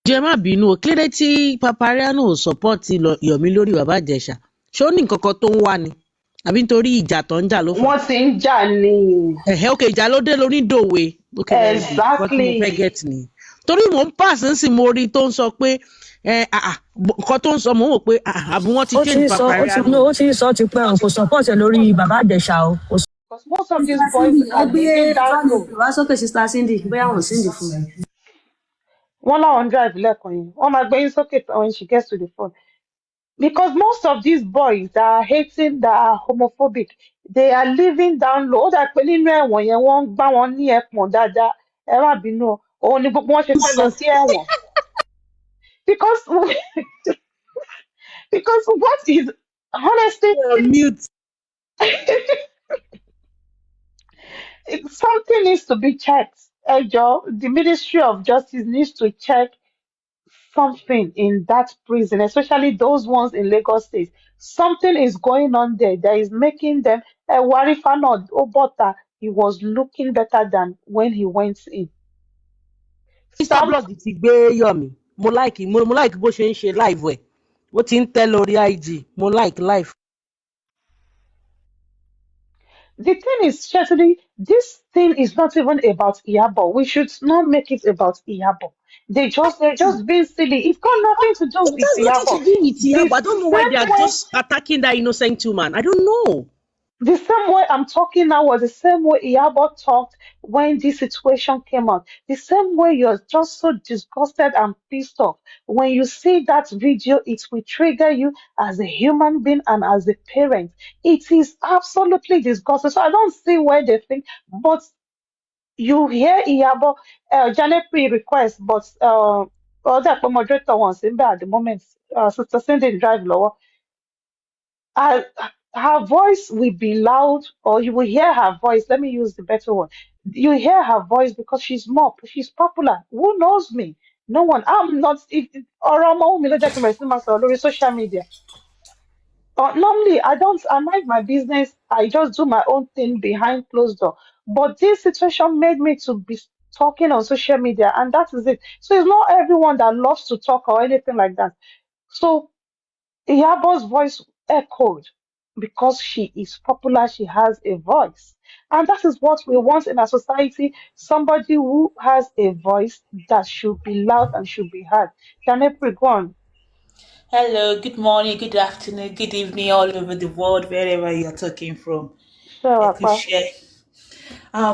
jẹ́ má bínú o, kí ló dé tí Papariano ò sọ́pọ́ọ̀tì Yomi lórí bàbá Ìjẹ̀ṣà? Ṣé ó ní nǹkan kan tó ń wá ni? Àbí nítorí ìjà tó ń jà ló fà? wọ́n ti ń jà ní. Okay, ìjà ló dé lórí dòwe. Okay, Exactly. mo fẹ́ get ni. Torí mò ń pàṣẹ sí mo rí tó ń sọ pé nǹkan tó ń sọ mò ń wò pé àbí wọ́n ti change Papariano. ó ti ń sọ ti pẹ́ o, kò support ẹ lórí bàbá Ìjẹ̀ṣà o. Because most of these boys are living that low. wá sókè sísá Cindy bóyá wọn Cindy fún mi. Wọ́n láwọn ń drive lẹ́ẹ̀kan yẹn. Wọ́n máa gbé yín sókè when she gets to the phone. Because most of these boys that are hating, that are homophobic, they are living down low. Ó dà pé nínú ẹ̀wọ̀n yẹn wọ́n ń gbá wọn ní ẹpọ̀n dáadáa. Ẹ má bínú o. Òun ni gbogbo wọn ṣe fẹ́ lọ So sí ẹ̀wọ̀n. Because because what is honestly mute. something needs to be checked. Ẹ jọ̀ọ́, the Ministry of Justice needs to check something in that prison, especially those ones in Lagos State. Something is going on there that is making them. Warifano Obota, he was looking better than when he went in. Mr. Some Blog ti gbé Yomi. Mo like bó ṣe ń ṣe live ẹ̀. Ó ti ń tẹ́ lórí IG. Mo like live. the thing is, certainly, this thing is not even about Iyabo. We should not make it about Iyabo. They're just being silly. It's got nothing to do It with has nothing Iyabo. to do with The Iyabo. I don't know why they are same way just attacking that innocent woman. I don't know. The same way I'm talking now was the same way Iyabo talked when this situation came out. The same way you're just so disgusted and pissed off. When you see that video, it will trigger you as a human being and as a parent. It is absolutely disgusting. So I don't see where they think, but you hear Iyabo, Janet request, but other moderator wants in there at the moment. Sister Cindy drive lower her, her voice will be loud, or you will hear her voice. Let me use the better one. You hear her voice because she's popular. Who knows me? No one. I'm not. Or I'm only social media. Normally, I don't. I mind my business. I just do my own thing behind closed door. But this situation made me to be talking on social media, and that is it. So it's not everyone that loves to talk or anything like that. So Iyabo's voice echoed because she is popular, she has a voice. And that is what we want in our society, somebody who has a voice that should be loud and should be heard. Janepri, go on. Hello, good morning, good afternoon, good evening, all over the world, wherever you're talking from. Share I could Akpa. share.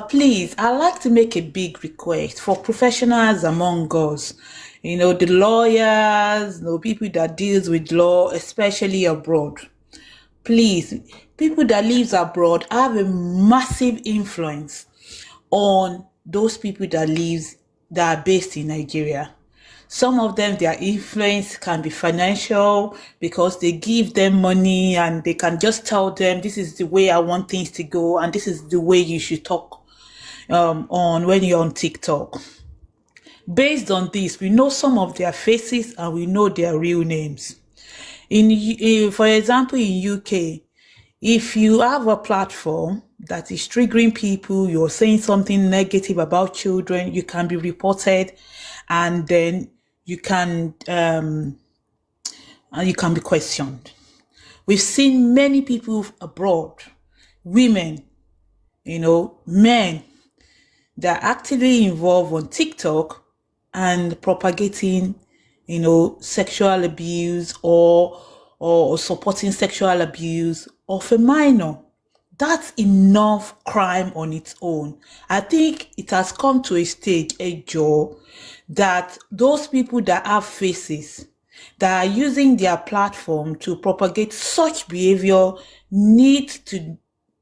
Please, I'd like to make a big request for professionals among us. The lawyers, people that deals with law, especially abroad. Please, people that lives abroad have a massive influence on those people that are based in Nigeria. Some of them, their influence can be financial because they give them money and they can just tell them, this is the way I want things to go and this is the way you should talk on when you're on TikTok. Based on this, we know some of their faces and we know their real names. For example, in UK, if you have a platform that is triggering people, you're saying something negative about children, you can be reported, and then you can be questioned. We've seen many people abroad, women, men, that are actively involved on TikTok and propagating, sexual abuse or supporting sexual abuse of a minor. That's enough crime on its own. I think it has come to a stage, Joe, that those people that have faces that are using their platform to propagate such behavior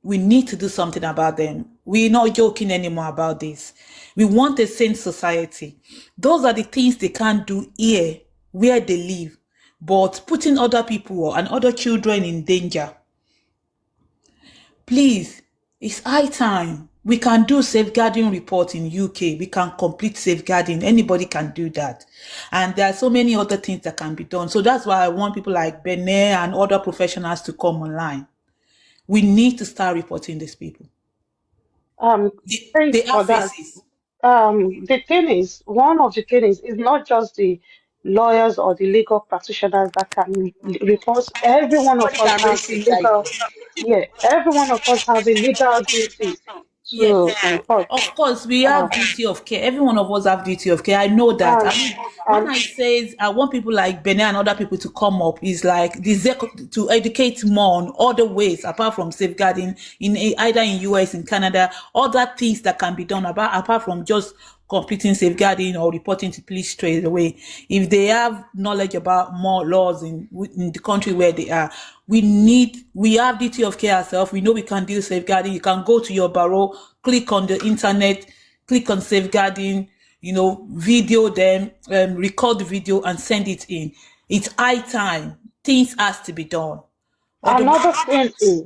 we need to do something about them. We're not joking anymore about this. We want a sane society. Those are the things they can't do here where they live, but putting other people and other children in danger. Please, it's high time. We can do safeguarding report in UK. We can complete safeguarding. Anybody can do that. And there are so many other things that can be done. So that's why I want people like Benet and other professionals to come online. We need to start reporting these people. They Thanks have for that. faces. The thing is, one of the things is not just the lawyers or the legal practitioners that can report. Every one of Somebody us can have raise a safeguarding. legal, yeah, every one of us have a legal duty Yes, to report. of course, we Uh, have duty of care. Every one of us have duty of care. I know that. I and mean, when and I say I want people like Benin and other people to come up, is like to educate more on other ways apart from safeguarding either in US, in Canada, other things that can be done apart from just completing safeguarding or reporting to police straight away. If they have knowledge about more laws in the country where they are, we have duty of care ourselves. We know we can do safeguarding. You can go to your bureau, click on the internet, click on safeguarding, video them, record the video and send it in. It's high time. Things has to be done. Another Otherwise, thing is,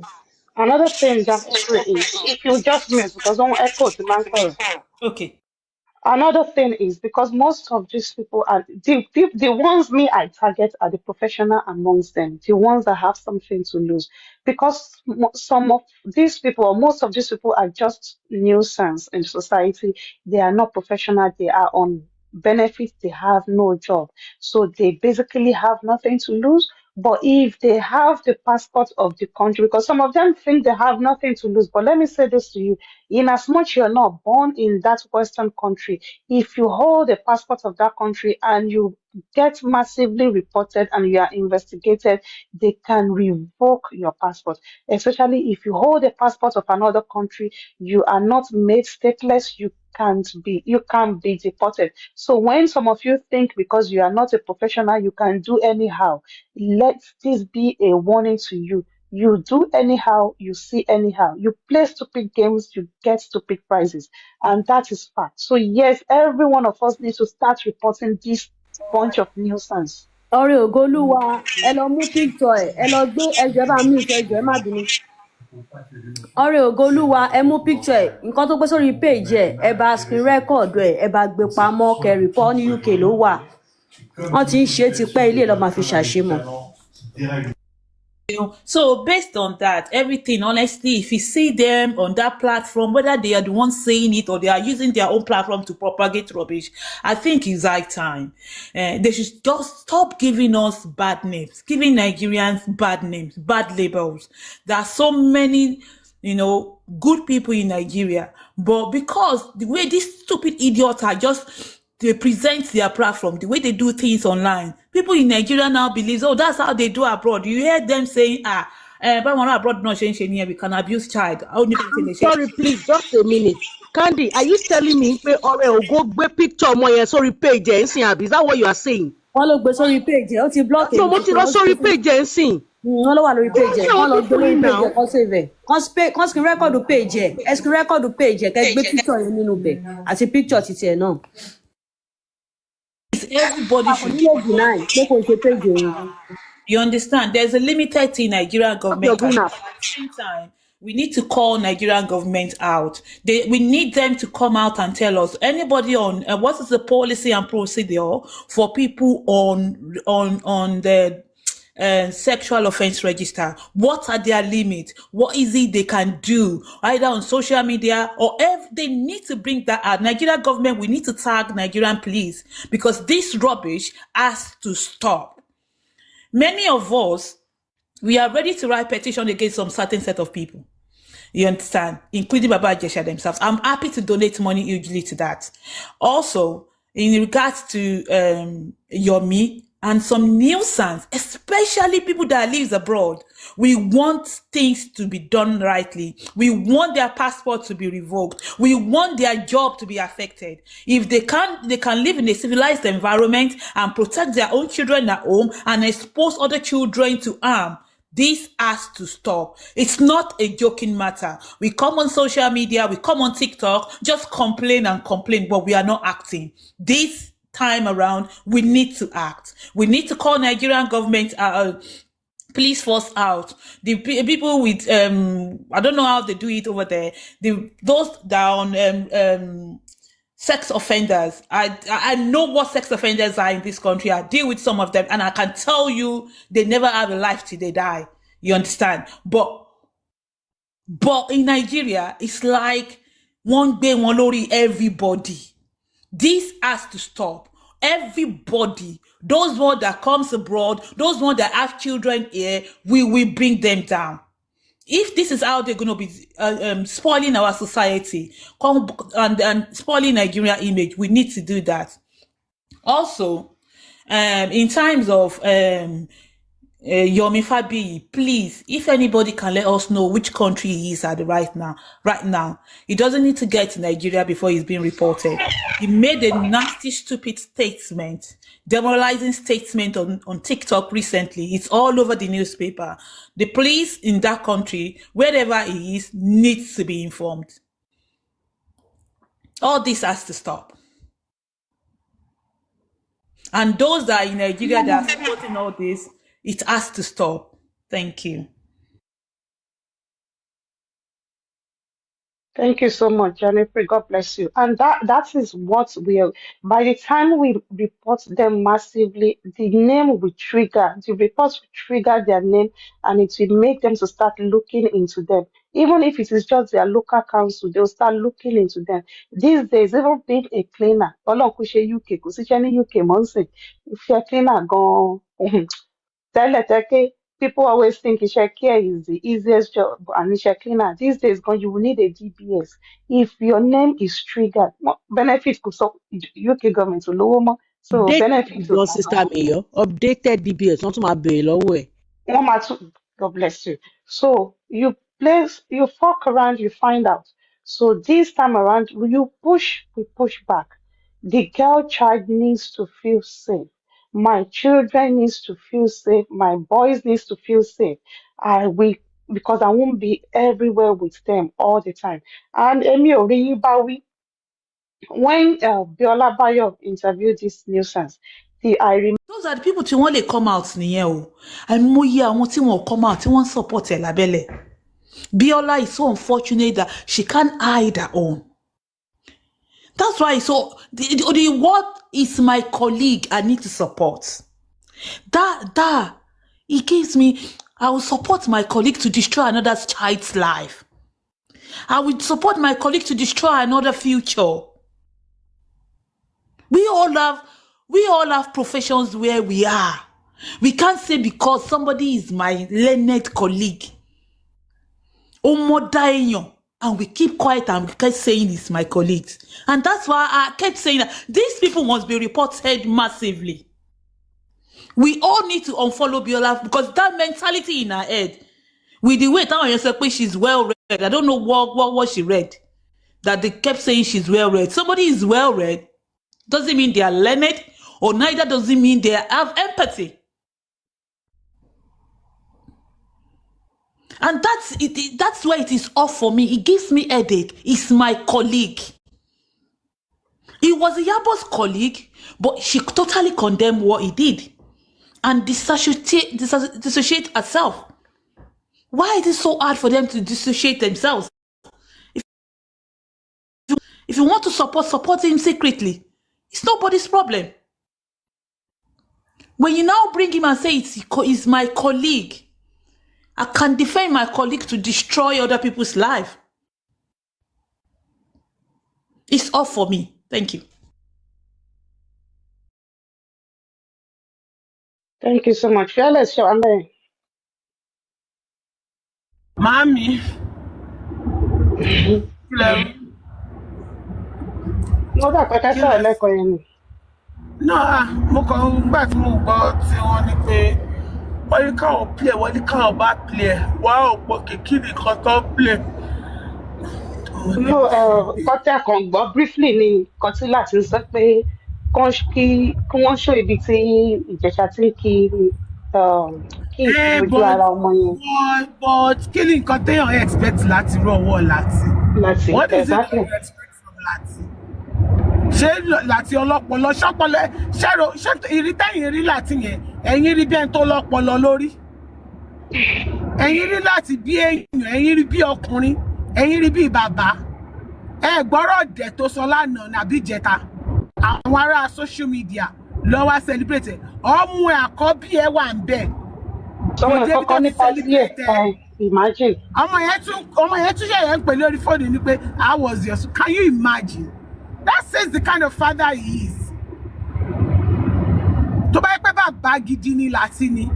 another thing, Jafri, is if you just mute because don't echo to Mansoro. okay. Another thing is because most of these people are the ones me I target are the professional amongst them, the ones that have something to lose. Because some of these people, or most of these people, are just nuisance in society. They are not professional. They are on benefits. They have no job, so they basically have nothing to lose. But if they have the passport of the country, because some of them think they have nothing to lose. But let me say this to you: in as much you're not born in that Western country, if you hold a passport of that country and you get massively reported and you are investigated, they can revoke your passport. Especially if you hold a passport of another country, you are not made stateless, you can be deported. So when some of you think because you are not a professional, you can do anyhow, let this be a warning to you. You do anyhow, you see anyhow. You play stupid games, you get stupid prizes. And that is fact. So yes, every one of us needs to start reporting this bunch of nuisance. ọ̀rẹ́ ògolúwa ẹ lọ mú píktọ̀ ẹ lọ gbé ẹjọ́ ẹ bá mí ìtọ́ ẹjọ́ ẹ má bínú. ọ̀rẹ́ ògolúwa ẹ mú píktọ̀ nǹkan tó gbé sórí péèjì ẹ bá screen record ẹ bá gbé pamọ́ kẹrìpọ́ ní UK ló wà wọ́n ti ń ṣe é tipẹ́ ilé lọ́ọ́ máa fi ṣàṣemọ̀. So based on that, everything, honestly, if you see them on that platform, whether they are the ones saying it or they are using their own platform to propagate rubbish, I think it's high time. They should just stop giving us bad names, giving Nigerians bad names, bad labels. There are so many, good people in Nigeria, but because the way these stupid idiots are just they present their platform, the way they do things online. People in Nigeria now believe, oh, that's how they do abroad. You hear them saying, but when abroad not change we can abuse child. Sorry, please, just a minute. Candy, are you telling me go picture more sorry page is that what you are saying? wọ́n ló gbé sórí péèjì ó ti block No, mo ti lọ sórí page wọ́n ló wà lórí péèjì wọ́n lọ gbé lórí péèjì kan save kan screen record péèjì ẹ screen record péèjì kẹ́ gbé picture yẹn nínú bẹ̀ àti picture titi ẹ̀ náà. Everybody should deny pé kò ṣe péèjì òun. You understand? There's a limited thing Nigerian government can do. At the same time, we need to call Nigerian government out. We need them to come out and tell us anybody on what is the policy and procedure for people on the sexual offense register. What are their limits? What is it they can do either on social media or if they need to bring that out? Nigerian government, we need to tag Nigerian police because this rubbish has to stop. Many of us, we are ready to write petition against some certain set of people. You understand? Including Baba Jesha themselves. I'm happy to donate money hugely to that. Also, in regards to Yomi and some nuisance, especially people that live abroad, we want things to be done rightly. We want their passport to be revoked. We want their job to be affected. If they can live in a civilized environment and protect their own children at home and expose other children to harm. This has to stop. It's not a joking matter. We come on social media, we come on TikTok, just complain and complain, but we are not acting. This time around, we need to act. We need to call Nigerian government, police force out. The people with, I don't know how they do it over there. Those that are on, sex offenders. I know what sex offenders are in this country. I deal with some of them and I can tell you they never have a life till they die. You understand? But in Nigeria, it's like one day, one lorry, everybody. This has to stop. Everybody, those ones that comes abroad, those ones that have children here, we will bring them down. If this is how they're going to be spoiling our society and spoiling Nigeria image, we need to do that. Also, in times of Yomi Fabi, please, if anybody can let us know which country he is at right now, he doesn't need to get to Nigeria before he's being reported. He made a nasty, stupid statement, demoralizing statement on TikTok recently. It's all over the newspaper. The police in that country, wherever he is, needs to be informed. All this has to stop. And those that are in Nigeria that are supporting all this, it has to stop. Thank you. Thank you so much, Jennifer. God bless you. And that is what will, by the time we report them massively, the name will trigger, the reports will trigger their name, and it will make them to start looking into them. Even if it is just their local council, they'll start looking into them. These days, even being a cleaner, Ọlọ́run kò ṣe UK, kò síṣẹ́ ní UK mọ́ ń sìn. Iṣẹ́ cleaner gan-an, tẹ́lẹ̀ people always think iṣẹ́ care is the easiest job and iṣẹ́ cleaner. These days, you will need a DBS. If your name is triggered, benefit kò sọ UK government ò lówó mọ́, so benefit ò Your sister Mayor, updated DBS, not my bail away. wọ́n máa tún God bless you. So you fuck around, you find out. So this time around, we push back. The girl child needs to feel safe. My children needs to feel safe. My boys needs to feel safe. Because I won't be everywhere with them all the time. And Emi Oriyibawi, when Biola Bayo interviewed this nuisance, I Those are the people tí wọ́n lè come out nìyẹn o. Àìmọye àwọn tí wọ́n come out tí wọ́n support ẹ̀ lábẹ́lẹ̀. Biola is so unfortunate that she can't hide her own. That's why the word is my colleague I need to support. It gives me, I will support my colleague to destroy another child's life. I will support my colleague to destroy another future. We all have professions where we are. We can't say because somebody is my learned colleague. And we keep quiet and we keep saying it's my colleagues. And that's why I kept saying that these people must be reported massively. We all need to unfollow Biola because that mentality in her head, with the way she's well read, I don't know what she read, that they kept saying she's well read. Somebody is well read doesn't mean they are learned, or neither does it mean they have empathy. And that's where it is off for me. It gives me headache. It's my colleague. It was Yabo's colleague, but she totally condemned what he did and dissociate herself. Why is it so hard for them to dissociate themselves? If you want to support him secretly. It's nobody's problem. When you now bring him and say it's my colleague, I can defend my colleague to destroy other people's life. It's all for me. Thank you. Thank you so much. Fearless, Shawande. Mami. No, that I saw like No, mo kàn gbà tí mo gbọ́ tí wọ́n ní pé wọ́n ní káwọn play, wọ́n ní káwọn bá play, wọ́n ò pọ̀ kìkì nìkan tó play. No, kọ́tẹ́ kan gbọ́ briefly ni kọ́tí láti sọ pé kí wọ́n ṣó ibi tí Ìjẹ̀ṣà tí kí ìfojú ara ọmọ yẹn. But kí ni nǹkan téèyàn expect láti rú ọwọ́ Láti? What is it you expect from Láti? Ṣé Láti ọlọ́pọlọ ṣọ́pọlọ ṣé ìrítẹ́yìn rí Láti yẹn ẹ̀yin rí bí ẹni tó lọ́pọlọ lórí? Ẹ̀yin rí Láti bí èèyàn, ẹ̀yin rí bí ọkùnrin, ẹ̀yin rí bí bàbá. Ẹ gbọ́rọ̀ dẹ̀ tó sọ lánàá nàbí ìjẹta. Àwọn ará social media lọ wá celebrate. Ọmọ àkọ́bí ẹ wà ń bẹ̀. Someone kọ́kọ́ ní party imagine. Ọmọ yẹn tún ṣe yẹn ń pè lórí fóònù ni pé how was your son? Can you imagine? That says the kind of father he is. Tó bá yẹ pé bàbá gidi ni Láti ni,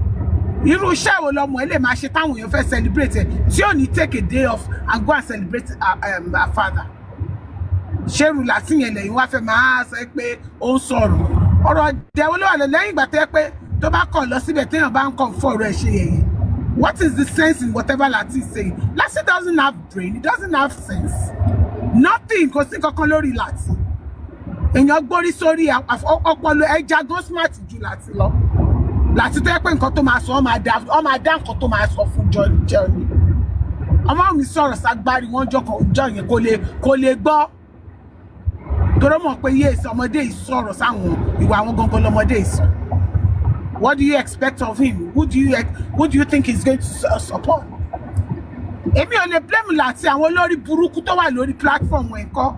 irú iṣẹ́ wo lọmọ ẹ lè máa ṣe táwọn èèyàn fẹ́ celebrate tí ò ní take a day off and go and celebrate her father. Ṣérù Láti yẹn lẹ́yìn wá fẹ́ máa sọ pé ó ń sọ̀rọ̀. Ọ̀rọ̀ ìdẹ̀wọ́ ló wà lẹ́yìn ìgbà tó yẹ pé tó bá kọ̀ lọ síbẹ̀ téèyàn bá ń kọ̀ fọ̀rọ̀ ẹ̀ ṣe yẹ̀yẹ́. What is the sense in whatever Lati is saying? Lati doesn't have brain. It doesn't have sense. Nothing. Kò sí kankan lórí Lati. Èèyàn gbórí sórí ọpọlọ ẹja gan smart ju Lati lọ. Lati tó yẹ pé nǹkan tó máa sọ ọ máa dá nǹkan tó máa sọ fún jọ ni. Ọmọ mi sọ̀rọ̀ ságbárí wọn jọ yẹn kò lè gbọ́. Torí mọ̀ pé yes ọmọdé yìí sọ̀rọ̀ sáwọn ìwà àwọn gangan lọmọdé yìí sọ. What do you expect of him? Who do you think he's going to support? Èmi ò lè blame Lati àwọn olórí burúkú tó wà lórí platform ẹ̀ kọ́.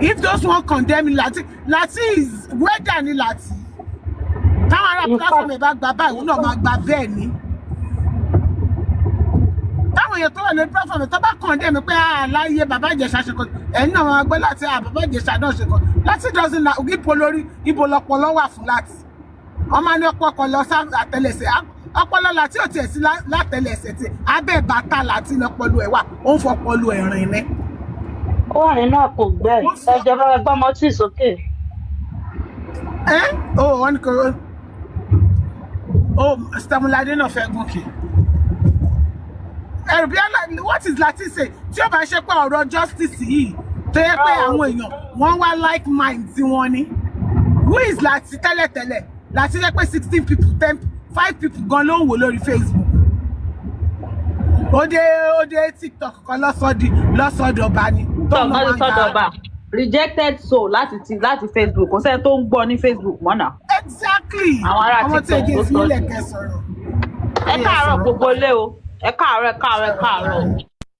If those one condemn Lati is weather ni Lati. Táwọn ará platform ẹ̀ bá gba báyìí òun náà máa gba bẹ́ẹ̀ ni. Táwọn èèyàn tó wà lórí platform ẹ̀ tó bá condemn pé láyé bàbá Ìjẹ̀ṣà ṣe kan ẹ̀yin náà máa gbé Lati bàbá Ìjẹ̀ṣà náà ṣe kan. Lati doesn't know ibo lọpọlọ wà fún Lati. Ọmọ ní ọpọlọ àtẹlẹsẹ̀ ọpọlọ Lati ò tiẹ̀ sí látẹlẹsẹ̀ tí abẹ́ bàtà Lati lọpọlọ ẹ̀ wà ó ń fọpọlọ ẹ̀rìn ni. Ó wà nínú àpò gbẹ́ ẹjọ́ bá gbọ́ mọ́tì sókè. Wọ́n ní kò Stamulade náà fẹ́ gòkè. Ẹ̀rù bí what is Lati say tí ó bá ṣe pé ọ̀rọ̀ justice yìí tó yẹ pé àwọn èèyàn wọ́n wá like mind tí wọ́n ní. Who is Lati tẹ́lẹ̀tẹ́lẹ̀? Lati jẹ́ pé 16 people 5 people gan ló ń wò lórí Facebook. Ó dé TikTok kan lọ́sọ̀dọ̀ ọba ni. Lọ́sọ̀dọ̀ ọba rejected soul láti Facebook kò sẹ́ni tó ń gbọ́ ní Facebook mọ́ náà. Exactly. Àwọn ará ọmọ tí TikTok èjì ló sọ sílẹ̀ kẹsọ̀rọ̀. Ẹ káàárọ̀ gbogbo ilé o. Ẹ káàárọ̀.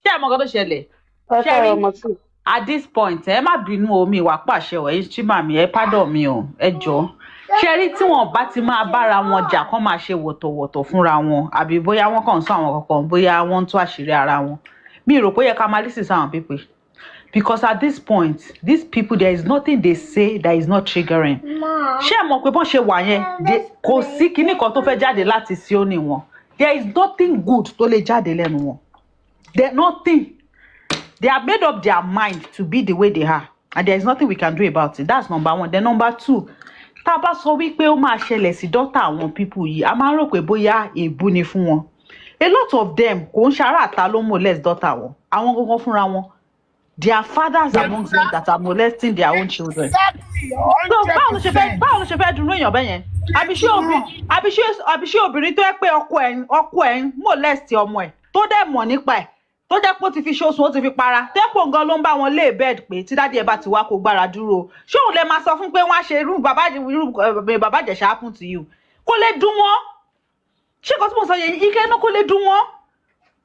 Ṣé ẹ mọ nǹkan tó ṣẹlẹ̀? Ẹ káàárọ̀ mọ́tì. At this point ẹ má bínú omi ìwà pàṣẹ ọ̀ ẹ̀yin chima mi ẹ pardon mi o ẹ jọ̀ọ́. Ṣé rí tí wọ́n bá ti máa bára wọn jà kán máa ṣe wọ̀tọ̀wọ̀tọ̀ fúnra wọn àbí bóyá wọ́n kàn ń sọ àwọn kankan bóyá wọ́n ń tú àṣírí ara wọn. Mi rò pé yẹ ká máa listen sáwọn people because at this point these people there is nothing they say that is not triggering. Ṣé ẹ mọ̀ pé bọ́n ṣe wà yẹn kò sí kinní kan tó fẹ́ jáde láti sí òní wọn. There is nothing good tó lè jáde lẹ́nu wọn. There nothing. They have made up their mind to be the way they are and there is nothing we can do about it. That's number one. Then number two, tá bá sọ wípé ó máa ṣẹlẹ̀ sí dọ́tà àwọn people yìí a máa rò pé bóyá èébú ni fún wọn. A lot of them kò ń ṣara àta ló molest dọ́tà wọn àwọn gangan fúnra wọn. Their fathers amongst them that are molesting their own children. Exactly. So báwo ló ṣe fẹ́ dùn lóyìn ọ̀bẹ yẹn? Àbí ṣé obìnrin tó yẹ pé ọkọ ẹ̀ ń molest ọmọ ẹ̀ tó dẹ̀ mọ̀ nípa ẹ̀ tó jẹ́ pé ó ti fi ṣoṣù ó ti fi para tẹ́pọ̀ gan ló ń bá wọn lé bed pé tí dáàdi ẹ̀ bá ti wá kó gbára dúró ṣé òun lè máa sọ fún pé wọ́n á ṣe irú bàbá Ìjẹ̀ṣà happen to you kó lè dùn wọ́n ṣé kò tí mo sọ yẹn ike náà kó lè dùn wọ́n.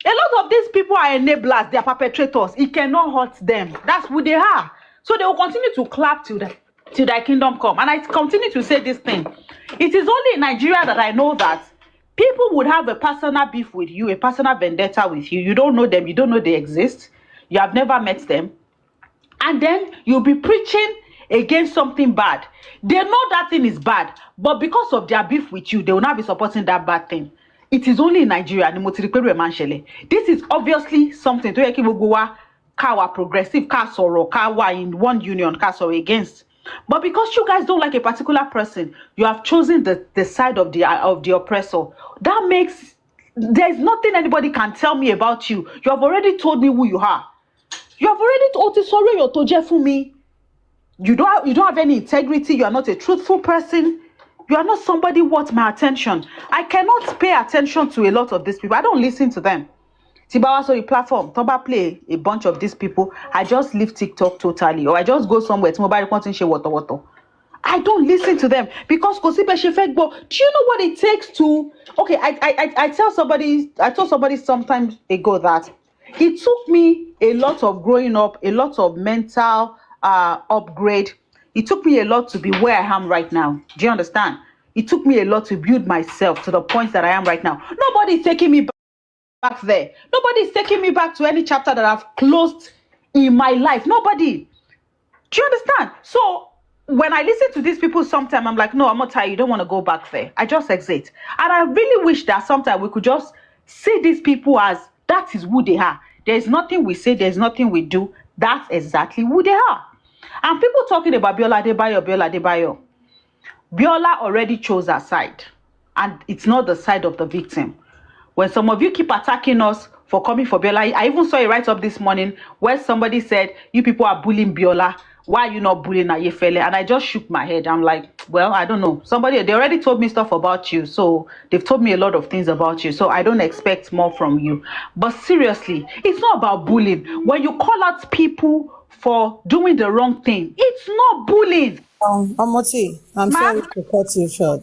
A lot of these people are enablers, they are perpetrators. It cannot hurt them. That's who they are. So they will continue to clap till their kingdom come. And I continue to say this thing. It is only in Nigeria that I know that people would have a personal beef with you, a personal vendetta with you. You don't know them. You don't know they exist. You have never met them. And then you'll be preaching against something bad. They know that thing is bad. But because of their beef with you, they will not be supporting that bad thing. It is only in Nigeria. This is obviously something to Kawa progressive, Kawa in one union, Kawa against. But because you guys don't like a particular person, you have chosen the side of the oppressor. That makes there's nothing anybody can tell me about you. You have already told me who you are. You have already told your toje for me. You don't have any integrity. You are not a truthful person. You are not somebody worth my attention. I cannot pay attention to a lot of these people. I don't listen to them. Tibawa so the platform, Tomba play a bunch of these people. I just leave TikTok totally, or I just go somewhere to mobile content share water. I don't listen to them because do you know what it takes to? Okay, I told somebody some ago that it took me a lot of growing up, a lot of mental upgrade. It took me a lot to be where I am right now. Do you understand? It took me a lot to build myself to the point that I am right now. Nobody's taking me back there. Nobody's taking me back to any chapter that I've closed in my life. Nobody. Do you understand? So when I listen to these people sometimes, I'm like, no, I'm not tired. You don't want to go back there. I just exit. And I really wish that sometimes we could just see these people as that is who they are. There's nothing we say. There's nothing we do. That's exactly who they are. And people talking about Biola Adebayo. Biola already chose her side. and it's not the side of the victim. When some of you keep attacking us for coming for Biola, I even saw a write-up this morning where somebody said, you people are bullying Biola. Why are you not bullying Ayefele? And I just shook my head. I'm like, well, I don't know. They already told me stuff about you. So they've told me a lot of things about you. So I don't expect more from you. But seriously, it's not about bullying. When you call out people for doing the wrong thing, it's not bullying. Omoti, I'm sorry to cut you short,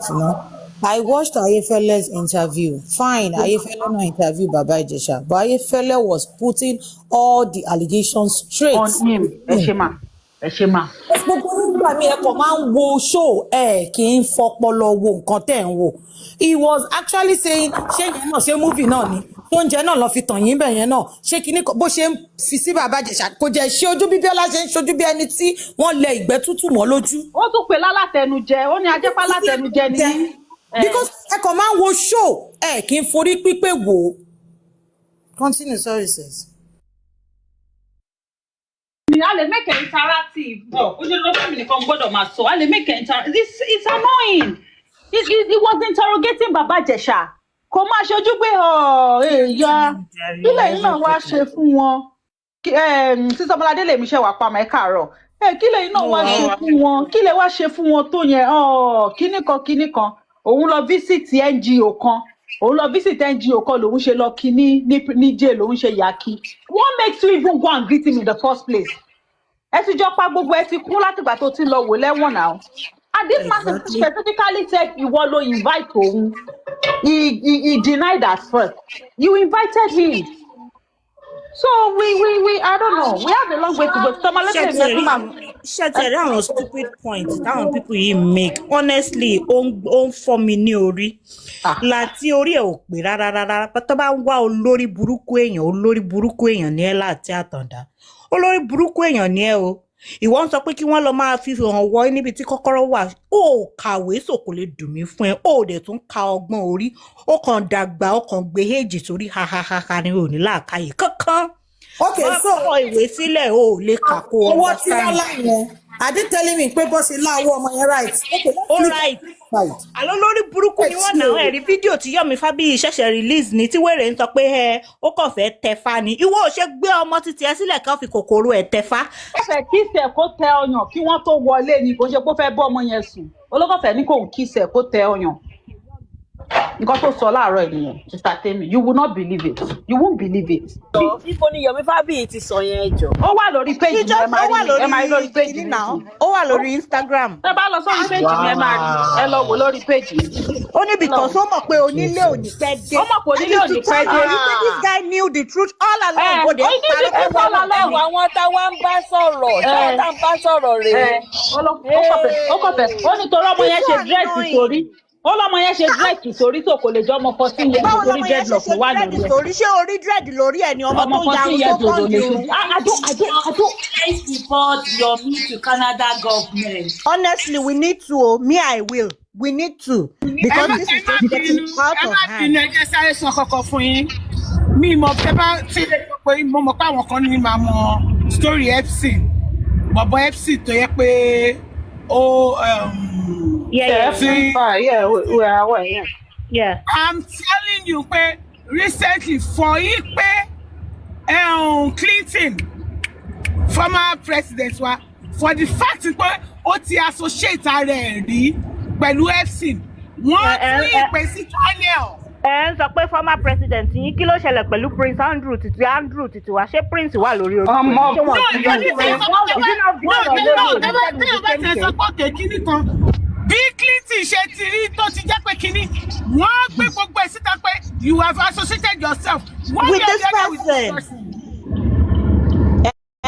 I watched Ayefele's interview. Fine, Ayefele no interview Baba Ijesha, but Ayefele was putting all the allegations straight on him. Eshema. Gbogbo nígbà mi ẹ̀kọ́ máa ń wo show kì í fọpọlọ wo nǹkan tẹ̀ ń wò. He was actually saying ṣé yẹn náà ṣé movie náà ni tó ń jẹ náà lọ fi tàn yín bẹ̀ yẹn náà ṣé kíní bó ṣe ń fi sí Bàbá Ìjẹ̀ṣà kò jẹ́ ṣé ojú bí Bíọ́lá ṣe ń ṣojú bí ẹni tí wọ́n lẹ ìgbẹ́ tútù mọ́ lójú. Ó tún pè lálátẹnujẹ ó ní ajẹ́pá látẹnujẹ ni. Because ẹ̀kọ́ máa ń wo show kì í forí pípé wò. Continue, sorry sis. I lè make it interactive. Oh, ó ṣe lọ fún mi nìkan gbọ́dọ̀ máa sọ. I lè make it interactive. It's annoying. It was interrogating Baba Ìjẹ̀ṣà. Kò máa ṣojú pé èèyàn ilé yìí náà wá ṣe fún wọn. Sísọ Ọmọládé lèmi ṣe wà pa mọ́ ẹ káàárọ̀. Kí lè yìí náà wá ṣe fún wọn? Kí lè wá ṣe fún wọn tó yẹn? Kíní kan. Òun lọ visit NGO kan. Òun lọ visit NGO kan lòun ṣe lọ kí ní jail lòun ṣe yà kí. What makes you even go and greet him in the first place? Ẹ ti jọ pa gbogbo ẹ ti kú látìgbà tó ti lọ wò lẹ́wọ̀n náà. And this man specifically said ìwọ ló invite òun. He denied at first. You invited him. So we I don't know. We have a long way to go. Ṣẹ̀tẹ̀rẹ̀ àwọn stupid points táwọn people yìí make honestly ó ń fọ́ mi ní orí. Láti orí ẹ̀ ò pé rárá tó bá ń wá olórí burúkú èèyàn ní ẹ láti àtàndá. Olórí burúkú èèyàn ní ẹ o. Ìwọ ń sọ pé kí wọ́n lọ máa fi hàn wọ́ níbi tí kọ́kọ́rọ́ wà. Ó kàwé sò kò lè dùn mí fún ẹ. Ó dẹ̀ tún ka ọgbọ́n orí. Ó kàn dàgbà ó kàn gbé èjì sórí ha ni ò ní làákàyè kankan. Okay, so ìwé sílẹ̀ o lè kà kó owó tí wọ́n lá yẹn are they telling me pé bó ṣe láwọ́ ọmọ yẹn right? Okay, all right. Àlọ́ lórí burúkú ni wọ́n náà ẹ̀rí fídíò tí Yomi Fabiyi ṣẹ̀ṣẹ̀ release ní tí wèrè ń sọ pé ó kàn fẹ́ tẹ̀fá ni ìwọ ò ṣe gbé ọmọ títí ẹ sílẹ̀ kan fi kòkòrò ẹ̀ tẹ̀fá. Ó fẹ́ kíṣẹ̀ kó tẹ ọyàn kí wọ́n tó wọlé ni kò ṣe pé ó fẹ́ bọ́ ọmọ yẹn sùn olókọ̀fẹ́ ní kò ń kíṣẹ̀ kó tẹ ọyàn. Nǹkan tó sọ láàárọ̀ ènìyàn Mr. Temmie you will not believe it you won't believe it. Ibo ni Yomi Fabiyi ti sọ yẹn jọ. Ó wà lórí page mi ẹ máa rí lórí page mi náà ó wà lórí Instagram. Ẹ bá lọ sórí page mi ẹ máa rí ẹ lọ wò lórí page mi. Ó ní because ó mọ̀ pé onílé ò ní pẹ́ dé. Ó mọ̀ pé onílé ò ní pẹ́ dé. This guy knew the truth all along. Ó ní the truth all along. Àwọn táwa ń bá sọ̀rọ̀ táwa tá ń bá sọ̀rọ̀ rèé. Ó kọ̀fẹ́ ó ní torí ọmọ yẹn ṣe dírẹ́sì sórí. Ó lọ́mọ yẹn ṣe dírẹ́ẹ̀dì sórí tó kò lè jọ ọmọ 14 years lórí dreadlock wà lórí ẹ̀. Ṣé orí dread lórí ẹ̀ ni ọmọ tó ya ọmọ 14 years lórí ẹ̀. I don't. Let's report Yomi to Canada government. Honestly, we need to. Me, I will. We need to. Because this is just getting out of hand. Ẹ jẹ́ sáré sọ kọ́kọ́ fún yín. Mi mọ̀ pé bá ti lè sọ pé mo mọ̀ pé àwọn kan ní máa mọ story Epstein. Bọ̀bọ̀ Epstein tó yẹ pé ó yeah, we are aware. Yeah. I'm telling you, recently for Clinton, former president, for the fact that ó ti associate rẹ̀ rí pẹ̀lú Epstein, wọ́n tún ìpè sí Daniel. Ẹ ń sọ pé former president yín kí ló ṣẹlẹ̀ pẹ̀lú Prince Andrew títí wá ṣé Prince wà lórí orí. Bí Clinton ṣe ti rí tó ti jẹ́ pé kínní wọ́n gbé gbogbo ẹ̀ síta pé you have associated yourself with this person.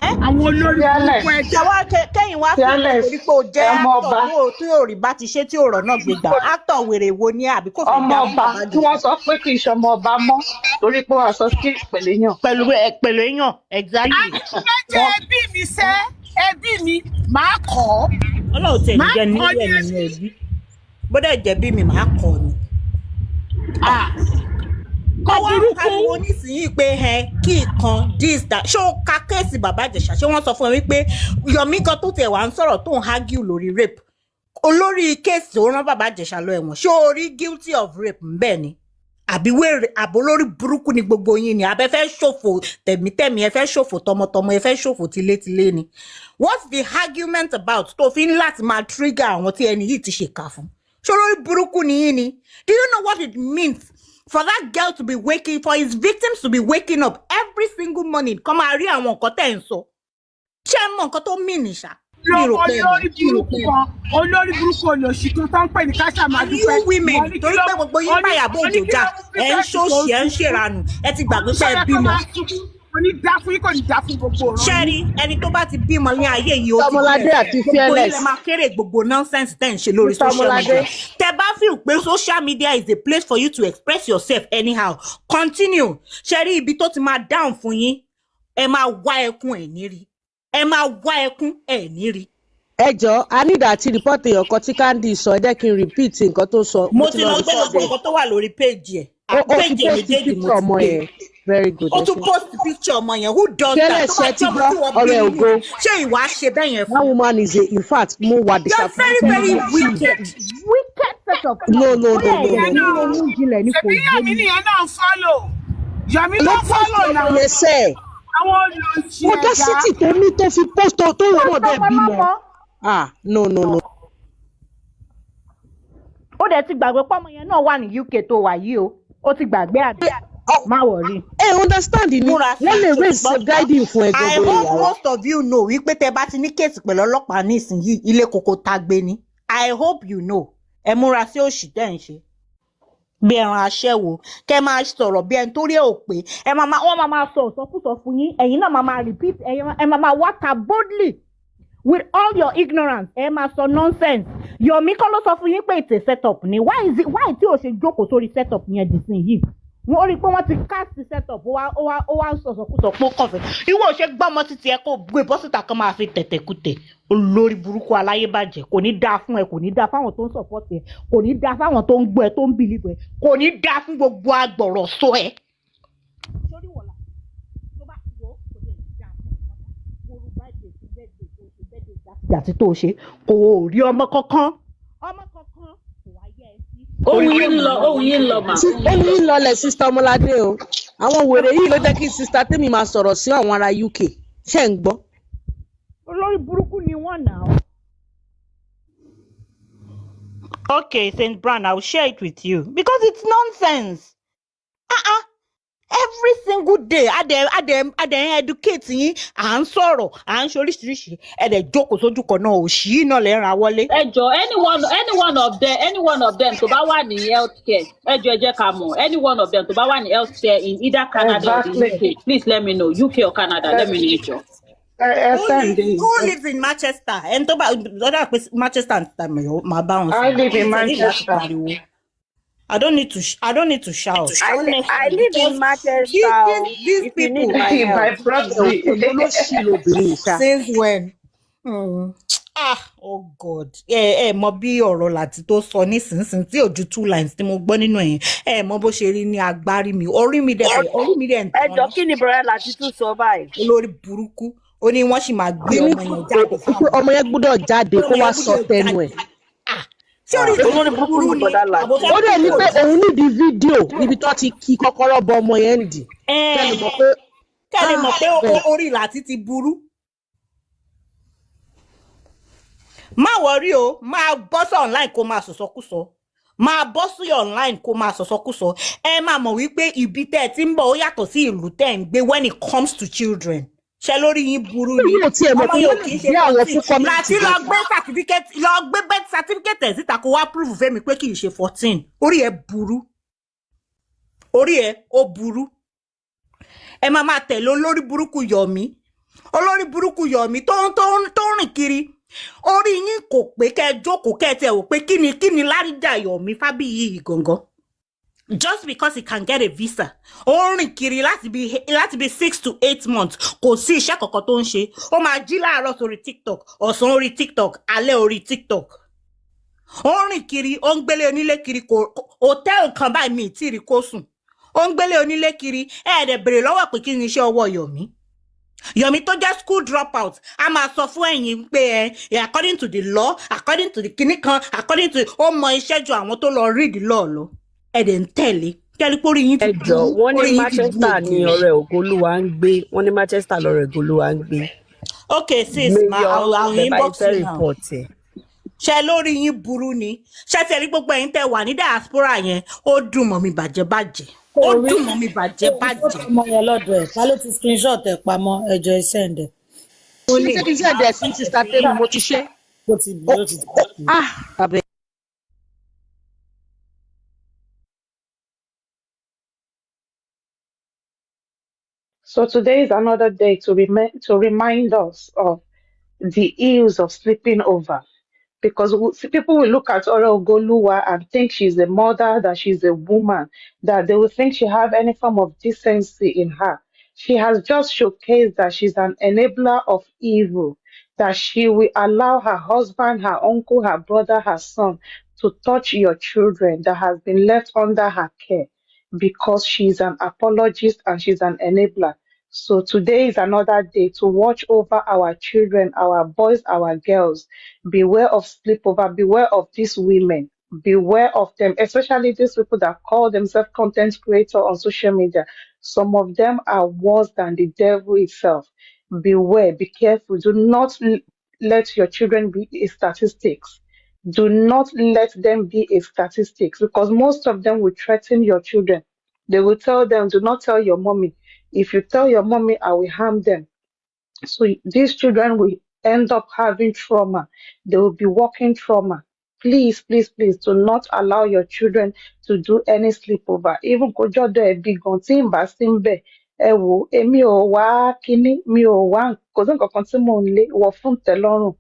Àwọn olórí gbogbo ẹ̀jẹ̀. Kẹ́yìn wá fún ìtorí pé o jẹ́ actor tí ò rí bá ti ṣe tí ò rọ̀ náà gbégbá actor wèrè wo ni àbí kò fi dá ọmọ ọba tí wọ́n sọ pé kì í ṣe ọmọ ọba mọ́ torí pé wọ́n sọ sí pẹ̀lú èèyàn. Pẹ̀lú èèyàn exactly. Àjẹjẹ ẹbí mi ẹbí mi máa kọ́. Ọlọ́run tẹ̀ ní jẹ́ nílé nínú ẹbí bódà jẹ̀bi mi máa kọ́ ni. Kọ́wọ́ káwọn onísìnyí pé kí ìkan this that ṣé o ka kéèsì Bàbá Ìjẹ̀ṣà ṣé wọ́n sọ fún ẹ wípé Yomi gan tó tiẹ̀ wá ń sọ̀rọ̀ tó ń hágìl lórí rape olórí kéèsì ó rán bàbá Ìjẹ̀ṣà lọ ẹ̀wọ̀n ṣé o rí guilty of rape ńbẹ̀ ni àbí wèrè àbò lórí burúkú ni gbogbo yín ni abẹ fẹ́ ṣòfò tẹ̀mítẹ̀mí ẹ fẹ́ ṣòfò tọmọtọmọ ẹ fẹ́ ṣòfò tilétilé ni what's the argument about tó fi ń láti máa trigger àwọn tí ẹni yìí ti ṣèkà fún ṣé olórí burúkú ni yín ni do you know what it means for that girl to be waking for his victims to be waking up every single morning kọ́ máa rí àwọn nǹkan tẹ̀ ń sọ ṣé ẹ mọ nǹkan tó mìn ní ṣá. olórí burúkú olóṣì kan tó ń pè ní káṣá máa dúpẹ́. you women torí pé gbogbo yín báyàbọ̀ òjò jà ẹ̀ ń ṣòṣì ẹ̀ ń ṣèranù ẹ ti gbàgbé pé ẹ bímọ. kò ní dá fún yín kò ní dá fún gbogbo ọ̀rọ̀. ṣẹ́rí ẹni tó bá ti bímọ ní ayé yìí ó ti Ọmọládé àti gbogbo Fearless. ilẹ̀ máa kéré gbogbo nonsense tẹ́ ń ṣe lórí Mr. social Ọmọládé. media. Tẹ́ bá feel pé social media is a place for you to express yourself anyhow continue ṣẹ́rí ibi tó ti máa down fún yín ẹ máa wá ẹkún ẹ̀ nírí ẹ máa wá ẹkún ẹ̀ nírí. Ẹ jọ̀ọ́ a ní ìdàtí rìpọ́ọ̀tì ọkọ tí Candy sọ ẹ jẹ́ kí n repeat nǹkan tó sọ. mo ti lọ gbé gbogbo nǹkan tó wà lórí page ẹ̀ Ó ti page ẹ̀ post méjèèjì picture mo ọmọ ti yẹn. gbé. Very good. Ó tún post picture ọmọ yẹn who does that Fearless tó bá ṣe ti jẹ́ ọmọ gbọ́ tí wọ́n bí ọ̀rẹ́ nínú ògo. ṣé ìwà ṣe bẹ́ẹ̀ yẹn fún. That woman is a in fact mo wà You're very very wicked set of No. ṣebí yàmí nìyẹn náà ń follow yàmí ló follow náà. lè sẹ́ ẹ̀. àwọn olóṣì ẹ̀dá. Audacity tó ní tó fi post tó wọ́n náà dẹ̀ bímọ. No. ó dẹ̀ ti gbàgbé pọ́mọ yẹn náà wà ní UK tó wà yìí o ó ti gbàgbé àbí má wọrí. Ẹ understand ni wọ́n lè raise safeguarding fún ẹgbẹ́ I hope most of you know wípé tẹ bá ti ní kéèsì pẹ̀lú ọlọ́pàá nísìnyí ilé koko tá gbé ni I hope you know ẹ múra sí òṣì tẹ́ ń ṣe bí ẹran aṣẹ́wó kẹ́ máa sọ̀rọ̀ bí ẹni tó rí ò pé wọ́n máa sọ ìsọkúsọ fún yín ẹ̀yin náà máa repeat ẹ máa wáta boldly with all your ignorance ẹ máa sọ nonsense Yomi kọ́ ló sọ fún yín pé it's a setup ni why tí o ṣe jókòó sórí setup yẹn dì sí yìí wọ́n rí i pé wọ́n ti cast setup ó wá ń sọ̀sọ̀kúsọ pé ó kọ̀fẹ́ ìwọ ò ṣe gbọ́mọ títí ẹ kó gbé bọ́sìtà kan máa fi tẹ̀tẹ̀kùtẹ̀ olórí burúkú aláyébàjẹ́ kò ní dáa fún ẹ kò ní dáa fáwọn tó ń support ẹ kò ní dáa fáwọn tó ń gbọ́ ẹ tó ń believe ẹ kò ní dáa fún gbogbo agbọ̀rọ̀ sọ ẹ. sórí wọ̀lá tó bá wọ́ kò dé ìjà fún ọmọdé wọ́n bá dé sí bẹ́ẹ̀dẹ̀ tó ṣe bẹ́ẹ̀dẹ̀ àti tó ṣe kò rí ọmọ kankan kò wá yẹ ẹ sí. ohun yín lọ mà. Ohun yín lọlẹ̀ Sista Ọmọládé o. Àwọn wèrè yìí ló jẹ́ kí Sista Temmie máa sọ̀rọ̀ sí àwọn ará UK. Ṣé ń gbọ́? olórí burúkú ni wọ́n nà ó. Okay, Saint Brown, I'll share it with you because it's nonsense. Every single day, adẹ educate yín, à ń sọ̀rọ̀, à ń ṣe oríṣiríṣi, ẹ̀dẹ̀ jókòó sójú kan náà, òṣì náà lè ra wọlé. ẹ jọ̀ọ́ any one of them tó bá wà ní healthcare ẹ jọ̀ọ́ ẹ jẹ́ ká mọ̀ any one of them tó bá wà ní healthcare in either Canada or the UK please let me know UK or Canada let me know ẹ jọ̀ọ́. Who lives in Manchester? And to Manchester, my bounce. I live in Manchester. I don't need to shout. I live in Manchester. These people. My proxy. Since when? Oh God. Mo bí ọ̀rọ̀ láti tó sọ nísinsìnyí tí ò ju 2 lines tí mo gbọ́ nínú ẹ̀yìn. Mo bó ṣe rí ní agbárí mi. Orí mi dẹ̀ ń tán. Ẹ jọ̀ọ́ kí ni bọ̀rẹ́ láti tún sọ báyìí. Olórí burúkú. Ó ní wọ́n sì máa gbé ọmọ yẹn jáde fáwọn. Ọmọ yẹn gbọ́dọ̀ jáde kó wá sọ tẹnu ẹ̀. Ṣé orí olórí burúkú ni bọ̀dá láti. Ó dẹ̀ ní pé òun nídìí fídíò níbi tó ti kí kọ́kọ́rọ́ bọ ọmọ yẹn dì. Kẹ́lẹ̀ mọ̀ pé orí láti ti burú. Má wọrí o, máa bọ́ sí online kó máa sọ̀sọ́kúsọ. Máa bọ́ sí online kó máa sọ̀sọ́kúsọ. Ẹ máa mọ̀ wípé ibi tẹ́ ẹ ti ń bọ̀ ó yàtọ̀ sí ìlú tẹ́ ń gbé when it comes to children. Ṣé lórí yín burú ni? Ọmọ yóò kì í ṣe láti lọ gbé birth certificate ẹ̀ síta kó wá prove fẹ́mi pé kì í ṣe 14. Orí ẹ burú. Orí ẹ ó burú. Ẹ máa tẹ̀lé olórí burúkú Yomi. Olórí burúkú Yomi tó rìn kiri. Orí yín kò pé kẹ́ jókòó kẹ́ tẹ̀ wò pé kíni Láríjà Yomi Fábíyì gangan. Just because he can get a visa. Ó rìn kiri láti bí 6 to 8 months. Kò sí iṣẹ́ kankan tó ń ṣe. Ó máa jí láàárọ̀ sórí TikTok, ọ̀sán orí TikTok, alẹ́ orí TikTok. Ó rìn kiri, ó ń gbélé onílé kiri hòtẹ́ẹ̀lì kan báyìí mi tí rí kó sùn. Ó ń gbélé onílé kiri, ẹ̀ẹ́dẹ̀ bèrè lọ́wọ́ pé kí ni iṣẹ́ ọwọ́ Yomi. Yomi tó jẹ́ school dropout, a máa sọ fún ẹ̀yin pé according to the law, according to the kinikan, according to ó mọ iṣẹ́ ju àwọn tó lọ read law lọ. Ẹ dẹ̀ ń tẹ̀lé. Kẹ́rí pé orí yín ti ẹjọ burú, wọn ní orí yín ti Manchester ní gbòògì. ọ̀rẹ́ ògolúwa ń gbé, wọn ní Manchester lọ̀rẹ́ ògolúwa ń gbé. Okay, sis, Mayor I'll bẹ́ẹ̀ bá inbox fẹ́ you now. report ẹ̀. Ṣé lórí yín burú ni? Ṣé ti rí gbogbo ẹ̀yin tẹ́ wà ní diaspora yẹn? Ó dùn mọ́ mi bàjẹ́. Ó dùn mọ́ mi bàjẹ́. ọmọ yẹn lọ́dọ̀ ẹ̀ ká ló ti screenshot ẹ̀ pamọ́ ẹjọ́ iṣẹ́ ẹ̀ ǹdẹ̀. Ṣé kí n ṣe ẹ̀dẹ̀ sí Sister Temmie mo ti ṣe? Ó ti Abeg. So today is another day to remind us of the ills of sleeping over. Because people will look at Ora Ogoluwa and think she's a mother, that she's a woman, that they will think she have any form of decency in her. She has just showcased that she's an enabler of evil, that she will allow her husband, her uncle, her brother, her son to touch your children that has been left under her care because she's an apologist and she's an enabler. So today is another day to watch over our children, our boys, our girls. Beware of sleepover, beware of these women, beware of them, especially these people that call themselves content creator on social media. Some of them are worse than the devil itself. Beware, be careful. Do not let your children be a statistics. Do not let them be a statistics because most of them will threaten your children. They will tell them, do not tell your mommy. If you tell your mommy, I will harm them. So these children will end up having trauma. They will be walking trauma. Please, please, please do not allow your children to do any sleepover. Even kojodo ẹbí gan tí ń bá sí ń bẹ̀, ẹ wò, èmi ò wá kíní, mi ò wá kò sí nǹkan kan tí mò ń lé wọ fún tẹ́lọ́rùn.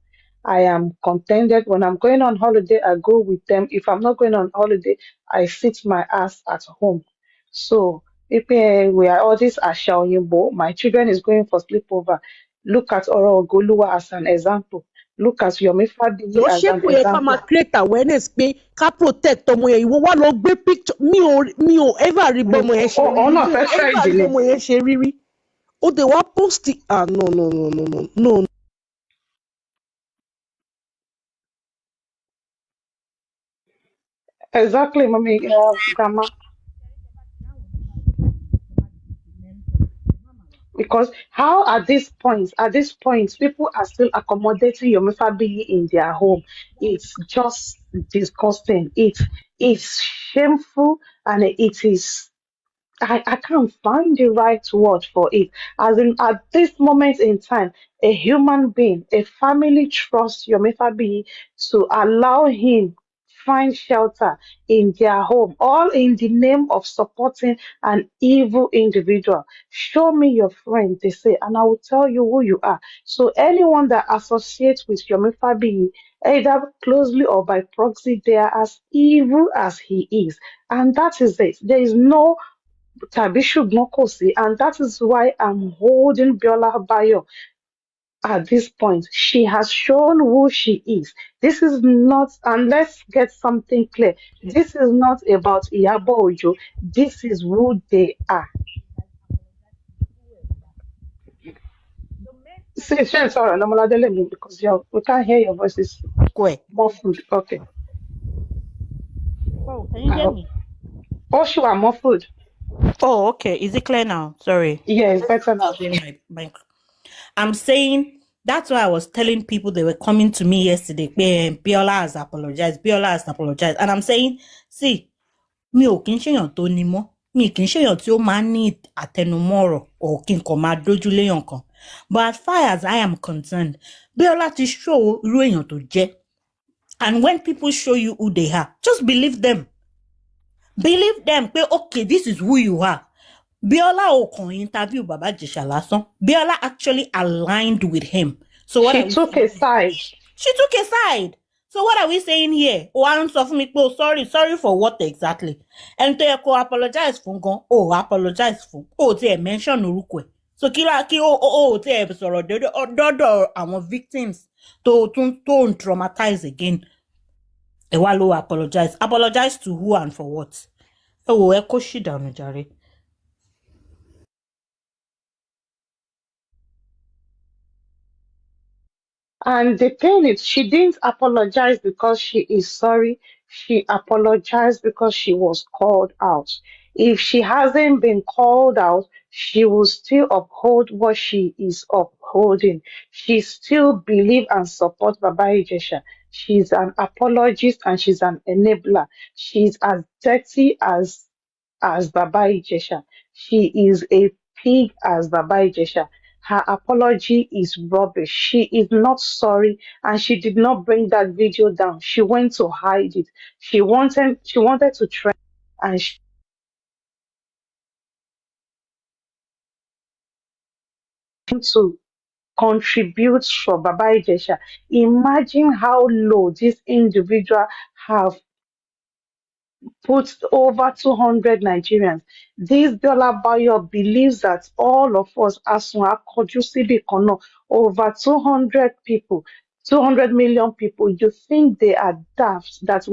I am contented. When I'm going on holiday, I go with them. If I'm not going on holiday, I sit my ass at home. So if we are all this Asha Oyinbo, my children is going for sleepover. Look at Oro Ogoluwa as an example. Look at Yomi Fabiyi Lọ as ṣé an kò yẹ ká máa example. create awareness pé ká protect ọmọ yẹn ìwọ wá lọ gbé picture mi ò ever rí bọ́mọ yẹn ṣe rí Oh, mi not ò first ever try, rí Jimmy. bọ́mọ yẹn ṣe rí rí. Ó dé wá post it. No. Exactly, mommy, grandma. Because how at this point, people are still accommodating Yomi Fabiyi in their home. It's just disgusting. It's shameful and it is I can't find the right word for it. As in, at this moment in time, a human being, a family trusts Yomi Fabiyi to allow him find shelter in their home, all in the name of supporting an evil individual. Show me your friend, they say, and I will tell you who you are. So anyone that associates with Yomi Fabiyi, either closely or by proxy, they are as evil as he is. And that is it. There is no tàbí ṣùgbọ́n kò sí, and that is why I'm holding Biola Bayo at this point. She has shown who she is. This is not, and let's get something clear. This is not about Iyabo Ojo. This is who they are. See, sorry, Nomoladele me because we can't hear your voices. More food. Okay. Oh, can you hear me? Oh, sure, more food. Oh, okay. Is it clear now? Sorry. Yeah, it's better now. I'm saying that's why I was telling people they were coming to me yesterday. Biola has apologized. Biola has apologized. And I'm saying, see, mi ò kí ń ṣèyàn tó ní mọ́. Mi kì í ṣèyàn tí ó máa ń ní àtẹnumọ́rọ̀ or kí n kàn máa dójú léyàn kan. But as far as I am concerned, Biola ti show irú èèyàn tó jẹ́. And when people show you who they are, just believe them. Believe them. Okay, this is who you are. Biola ò kàn interview Baba Jesha lásán. Biola actually aligned with him. So what She took a side. She took a side. So what are we saying here? One of me, sorry for what exactly? And to apologize for gan. Oh, apologize for. Oh, they mention orúkọ ẹ̀. So te sọ̀rọ̀ dodo àwọn victims to traumatize again. Ẹ wá ló apologize. Apologize to who and for what? Oh, ẹ kó ṣì dànù jàre. And the thing is, she didn't apologize because she is sorry. She apologized because she was called out. If she hasn't been called out, she will still uphold what she is upholding. She still believe and support Baba Ijesha. She's an apologist and she's an enabler. She's as dirty as Baba Ijesha. She is a pig as Baba Ijesha. Her apology is rubbish. She is not sorry and she did not bring that video down. She went to hide it. She wanted to trend and she to contribute for Baba Ijesha. Imagine how low this individual have put over 200 Nigerians. This Biola Bayo believes that all of us, Asun Akoju Sibi Kono, over 200 people, 200 million people, you think they are daft, that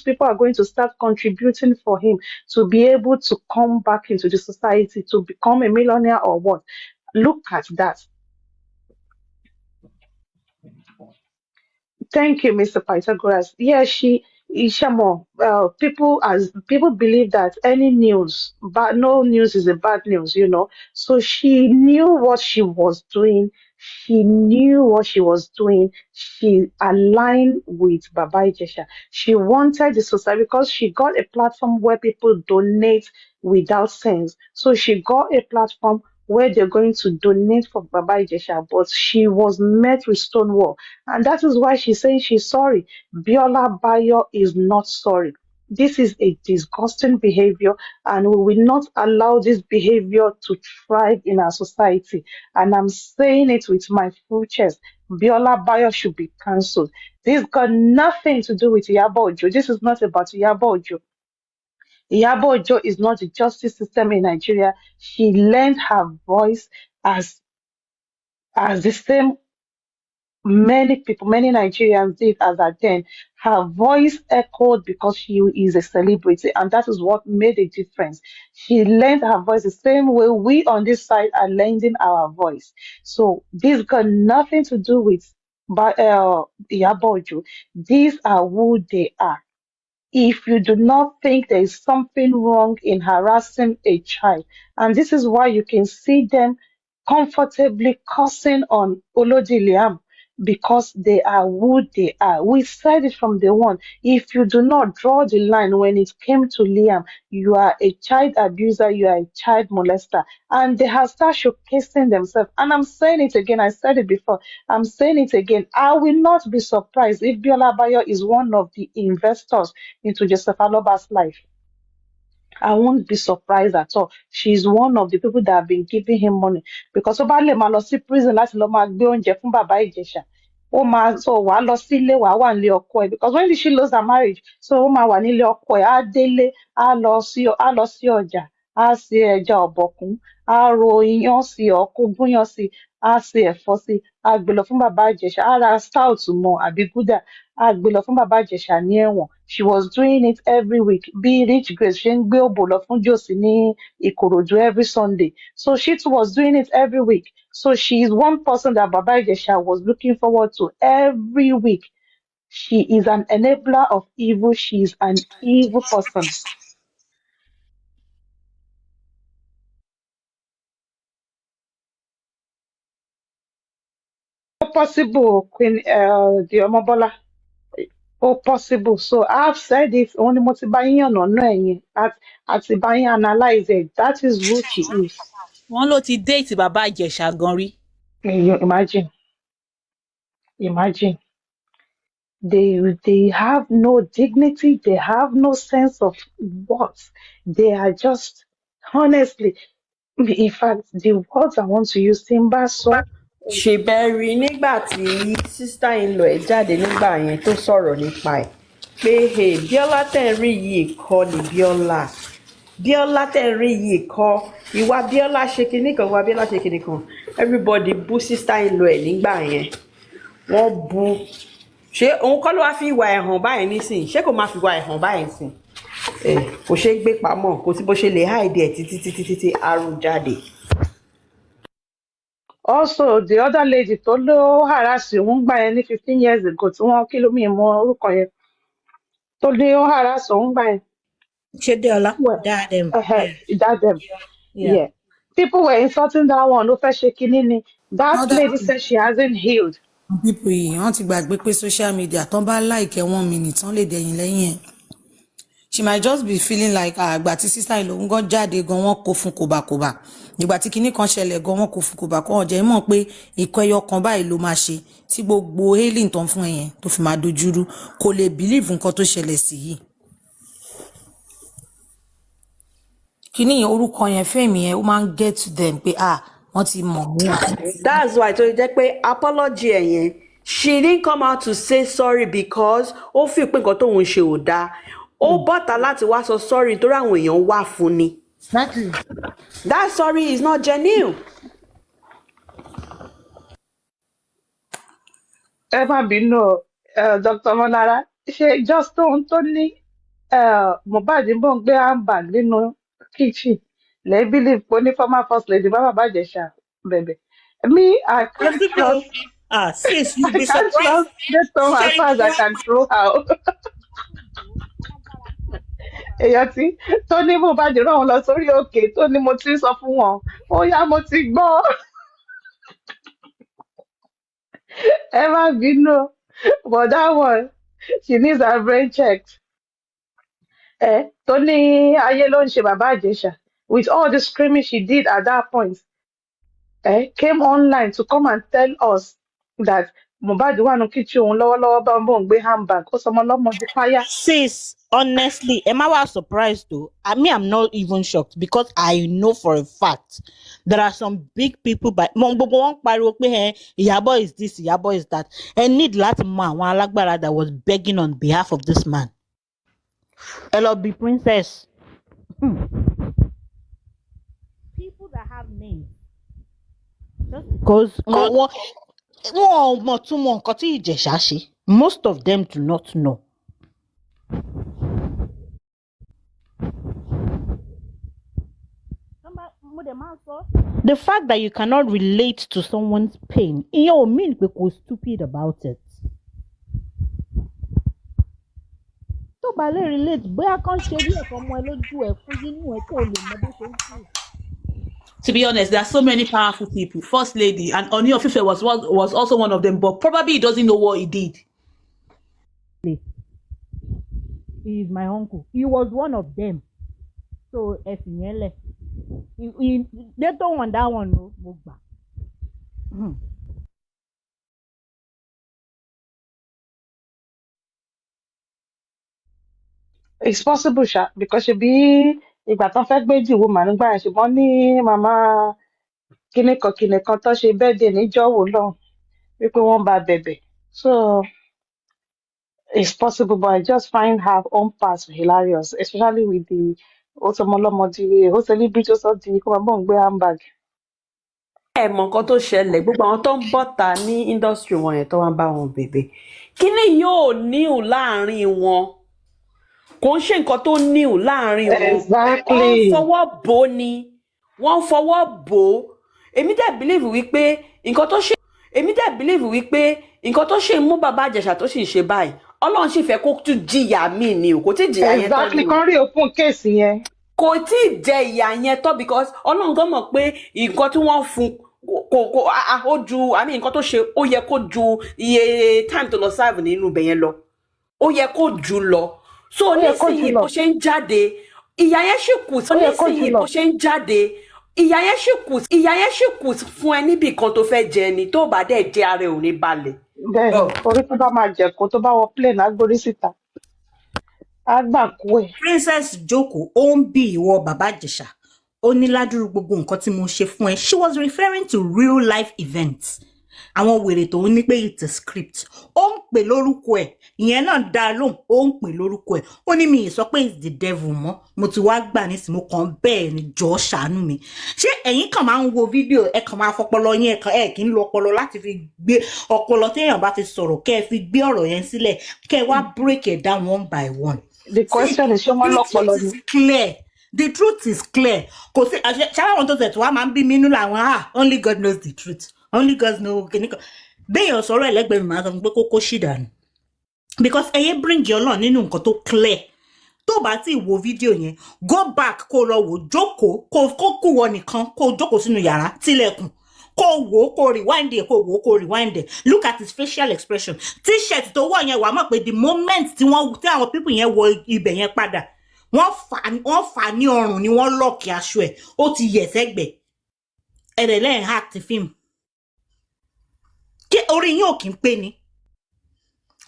people are going to start contributing for him to be able to come back into the society, to become a millionaire or what? Look at that. Thank you, Mr. Pythagoras. Yeah, Ishamo, people believe that any news, but no news is a bad news, you know. So she knew what she was doing. She knew what she was doing. She aligned with Baba Ijesha. She wanted the society because she got a platform where people donate without sense. So she got a platform where they're going to donate for Baba Ijesha, but she was met with stonewall. And that is why she's saying she's sorry. Biola Bayo is not sorry. This is a disgusting behavior, and we will not allow this behavior to thrive in our society. And I'm saying it with my full chest. Biola Bayo should be cancelled. This got nothing to do with Iyabo Ojo. This is not about Iyabo Ojo. Iyabo Ojo is not the justice system in Nigeria. She lent her voice as the same many people, many Nigerians did as at then. Her voice echoed because she is a celebrity, and that is what made a difference. She lent her voice the same way we on this side are lending our voice. So this got nothing to do with Iyabo Ojo. These are who they are. If you do not think there is something wrong in harassing a child, and this is why you can see them comfortably cursing on Olodi Liam because they are who they are. We said it from the one. If you do not draw the line when it came to Liam, you are a child abuser, you are a child molester, and they have started showcasing themselves. And I'm saying it again, I said it before, I'm saying it again. I will not be surprised if Biola Bayo is one of the investors into Joseph Aloba's life. I won't be surprised at all. She's one of the people that have been giving him money because ó bá lè máa lọ sí prison láti lọ máa gbé oúnjẹ fún bàbá Ìjẹ̀ṣà. Ó máa sọ wàá lọ sílé wàá wà nílé ọkọ ẹ̀ because when did she lose her marriage? So ó máa wà nílé ọkọ ẹ̀ á délé á lọ sí ọjà á se ẹja ọ̀bọ̀kún á ro iyán sí kó gúnyán sí á se ẹ̀fọ́ sí á gbé lọ fún bàbá Ìjẹ̀ṣà á ra stout mọ́ àbí gúdà á gbé lọ fún bàbá Ìjẹ̀ṣà ní ẹ̀wọ̀n. She was doing it every week. Bí Rich Grace ṣe ń gbé òbò lọ fún Jòsí ní Ìkòròdú every Sunday. So she too was doing it every week. So she is one person that Baba Ijesha was looking forward to every week. She is an enabler of evil. She is an evil person. Possible, Queen the Omobola. Oh, possible. So I've said it. Only mo ti bá yín yànnàná ẹ̀ yẹn. Àti bá yín analyze it. That is who she is. wọ́n ló ti déètì bàbá ìjẹ̀ṣà gan rí. You imagine. They have no dignity. They have no sense of what. They are just, honestly, in fact, the words I want to use, Simba so. ṣèbẹ̀rì nígbà tí sísítà in-law ẹ̀ jáde nígbà yẹn tó sọ̀rọ̀ nípa ẹ̀ pé Bíọ́lá tẹ̀ ń rí yìí kọ́ ni Bíọ́lá tẹ̀ ń rí yìí kọ́ ìwà Bíọ́lá ṣe kinní kan ìwà Bíọ́lá ṣe kinní kan everybody bú sísítà in-law ẹ̀ nígbà yẹn wọ́n bú ṣé òun kọ́ ló wá fi ìwà ẹ̀ hàn báyìí nísìnyí ṣé kò máa fi ìwà ẹ̀ hàn báyìí sìn kò ṣeé gbé pamọ́ kò sí bó ṣe lè háìdí ẹ̀ títí àrùn jáde. Also, the other lady tó ló harass òun gbà yẹn ní 15 years ago tí wọ́n kí ló mi mọ orúkọ yẹn tó ní ó harass òun gbà yẹn. Shedeola, Well, Dadem. that them. Yeah. Yeah. People were insulting that one. Ó fẹ́ ṣe kinní ni. That Other lady said she hasn't healed. people yìí wọ́n ti gbàgbé pé social media tán bá like 1 minute tán lè dẹ̀yìn lẹ́yìn ẹ̀. She might just be feeling like àgbà tí sister in law ń gan jáde gan wọ́n kó fún kòbákòbá. Ìgbà tí kinní kan ṣẹlẹ̀ gan wọ́n kó fún kòbákòbá. Ọ̀jẹ̀ mọ̀ pé ìkọ́ ẹyọ kan báyìí ló máa ṣe tí gbogbo hailing tán fún ẹ̀yẹn tó fi máa dojúrú kò lè believe nǹkan tó ṣẹlẹ̀ sí yìí. Kinní yẹn orúkọ yẹn fẹ́mi yẹn ó máa ń get to them pé wọ́n ti mọ̀ mí. That's why tó jẹ́ pé apology ẹ̀ yẹn she didn't come out to say sorry because ó fi pé nǹkan tóun ṣe ò dáa ó bọ́ta láti wá sọ sorry nítorí àwọn èèyàn wà fún ni. Exactly. That sorry is not genuine. Ẹ má bínú Dr. Molara ṣe just tóun tó ní Mohbad ń bọ̀ ń gbé handbag nínú kitchen lè believe pé ó ní former first lady Baba Ìjẹ̀ṣà bẹ̀bẹ̀. Me, I can't trust. Sis, you'll I be can't surprised. trust this one as far as I can throw out. Èèyàn tí tó ní Mohbad rán wọn lọ sórí òkè tó ní mo ti sọ fún wọn ó yá mo ti gbọ́. Ẹ má bínú but that one she needs her brain checked. Tó ní ayé ló ń ṣe Bàbá Ìjẹ̀ṣà with all the screaming she did at that point came online to come and tell us that Mohbad wà ní kitchen òun lọ́wọ́lọ́wọ́ bá ń bọ̀ ń gbé handbag ó sọmọ lọ́mọ di fáyà. Sis, honestly, Emma was surprised though. I'm not even shocked because I know for a fact there are some big people but Iyabo is this, Iyabo is that. And need láti mọ àwọn alágbára that was begging on behalf of this man. Hello, be princess. People that have names. Just because most of them do not know. The fact that you cannot relate to someone's pain, it don't mean we're stupid about it. To be honest, there are so many powerful people. First Lady and Oni of Ife was also one of them, but probably he doesn't know what he did. He is my uncle. He was one of them. So, they don't want that one. No. It's possible ṣá because ṣe bí ìgbà tán fẹ́ gbé jìwò mà nígbà yẹn ṣùgbọ́n ní màmá kíní kan tó ṣe birthday níjọ́wò náà wípé wọ́n bá bẹ̀bẹ̀ so it's possible but I just find her own past hilarious especially with the ó sọmọ lọ́mọ di ó celebrity ó sọ di kó máa bọ̀ ń gbé handbag. Ẹ mọ nǹkan tó ṣẹlẹ̀ gbogbo àwọn tó ń bọ́ta ní industry wọn yẹn tó wá ń bá wọn bẹ̀bẹ̀ kíní yóò níhù láàrin wọn kò ń ṣe nǹkan tó níhù láàrin wọn wọ́n fọwọ́ bò ó ni wọ́n fọwọ́ bò ó èmi dẹ̀ believe wípé nǹkan tó ṣe mú Bàbá Ìjẹ̀ṣà tó sì ń ṣe báyìí Ọlọ́run sì fẹ́ kó tún jìyà míì ni o kò tí ì jìyà yẹn tán ni o. kan rí òpin kéèsì yẹn. Kò tí ì jẹ ìyà yẹn tán because Ọlọ́run gan mọ̀ pé nǹkan tí wọ́n fún kò ó ju àmì nǹkan tó ṣe ó yẹ kó ju iye time tó lọ serve nínú ibẹ̀ yẹn lọ ó yẹ kó jù lọ so nísìnyí bó ṣe ń jáde ìyà yẹn ṣì kù nísìnyí bó ṣe ń jáde ìyà yẹn ṣì kù fún ẹ níbì kan tó fẹ́ jẹ ni tó bá dẹ̀ jẹ ara ẹ̀ ò ní balẹ̀. Bẹ́ẹ̀ni orí tó bá máa jẹ kó tó bá wọ plane agbórí síta á gbà kú ẹ. Princess jókòó ó ń bí ìwọ Bàbá Ìjẹ̀ṣà ó ní ládùúrú gbogbo nǹkan tí mo ṣe fún ẹ. She was referring to real life events. Àwọn wèrè tó ní pé it's a script ó ń pè lórúkọ ẹ ìyẹn náà dá lóhùn ó ń pè lórúkọ ẹ ó ní mi ì sọ pé it's the devil mọ́ mo ti wá gbà nísìnyí mo kàn bẹ́ẹ̀ ni jọ̀ọ́ ṣàánú mi. Ṣé ẹ̀yin kàn máa ń wo fídíò ẹ kàn máa fọpọlọ yín ẹ kì í lo ọpọlọ láti fi gbé ọpọlọ téèyàn bá ti sọ̀rọ̀ kẹ́ ẹ fi gbé ọ̀rọ̀ yẹn sílẹ̀ kẹ́ ẹ wá break it down one by one. The question is ṣé wọ́n lọ́pọlọ ni. Clear The truth is clear. Kò sí ṣáà wọn tó tẹ̀ tó wá máa ń bí mi nínú làwọn only God knows the truth. Only God knows kìnìkan. Béèyàn sọ̀rọ̀ ẹlẹ́gbẹ̀ẹ́ mi máa sọ pé kókó ṣì dànù. Because ẹyẹ bring your Ọlọ́run nínú nǹkan tó clear. Tó bá ti wo fídíò yẹn, go back kó lọ wò jókòó kó kú wọ nìkan kó jókòó sínú yàrá tilẹ̀kùn. Kó wò kó rewind it, kó wò kó rewind it. Look at his facial expression. T-shirt tó wọ̀ yẹn wà mọ̀ pé the moment tí àwọn people yẹn wọ ibẹ̀ yẹn padà. Wọ́n fà ní ọrùn ni wọ́n lọ́ọ̀kì aṣọ ẹ̀ ó ti yẹ̀ sẹ́gbẹ̀ ẹ̀rẹ̀ lẹ́yìn act film kí orí yín ò kí ń pé ni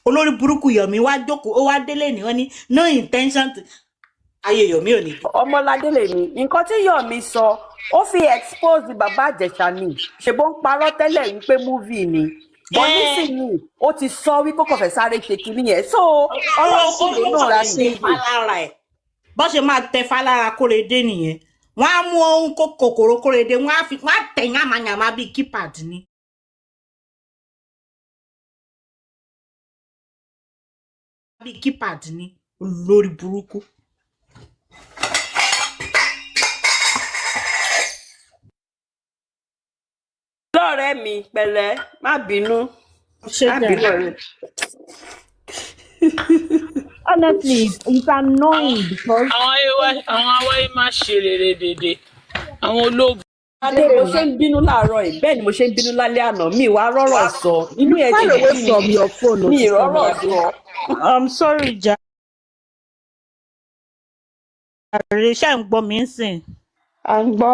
olórí burúkú Yomi wá jókòó ó wá délé ní wọ́n ní no intention to ayé Yomi ò ní. Ọmọládé lèmi nǹkan tí Yomi sọ ó fi expose bàbá Ìjẹ̀ṣà ni ṣèbó ń parọ́ tẹ́lẹ̀ wípé movie ni bọ́ nísìnyí ó ti sọ wípé kò fẹ́ sáré ṣe kinní yẹn so ọ̀rọ̀ òṣèlú náà ní bọ́ ṣe máa tẹ Fálára Kóredé nìyẹn wọ́n á mú ohun kòkòrò Kóredé wọ́n á tẹ̀ yàmàyàmà bíi keypad ni. bíi keypad ni olórí burúkú. lọ́rẹ́ mi pẹ̀lẹ́ má bínú ọ̀rẹ́. Honestly, it's annoying because. àwọn awáyé máa ṣe rere dédé àwọn ológun. Adé mo ṣe ń bínú láàárọ̀ yìí bẹ́ẹ̀ ni mo ṣe ń bínú lálẹ́ àná mi wá rọ́rọ̀ sọ inú ẹ̀ ti bí mi rọ́rọ̀ sọ. I'm sorry, Jare. Ṣé ń gbọ́ mi ń sìn? À ń gbọ́.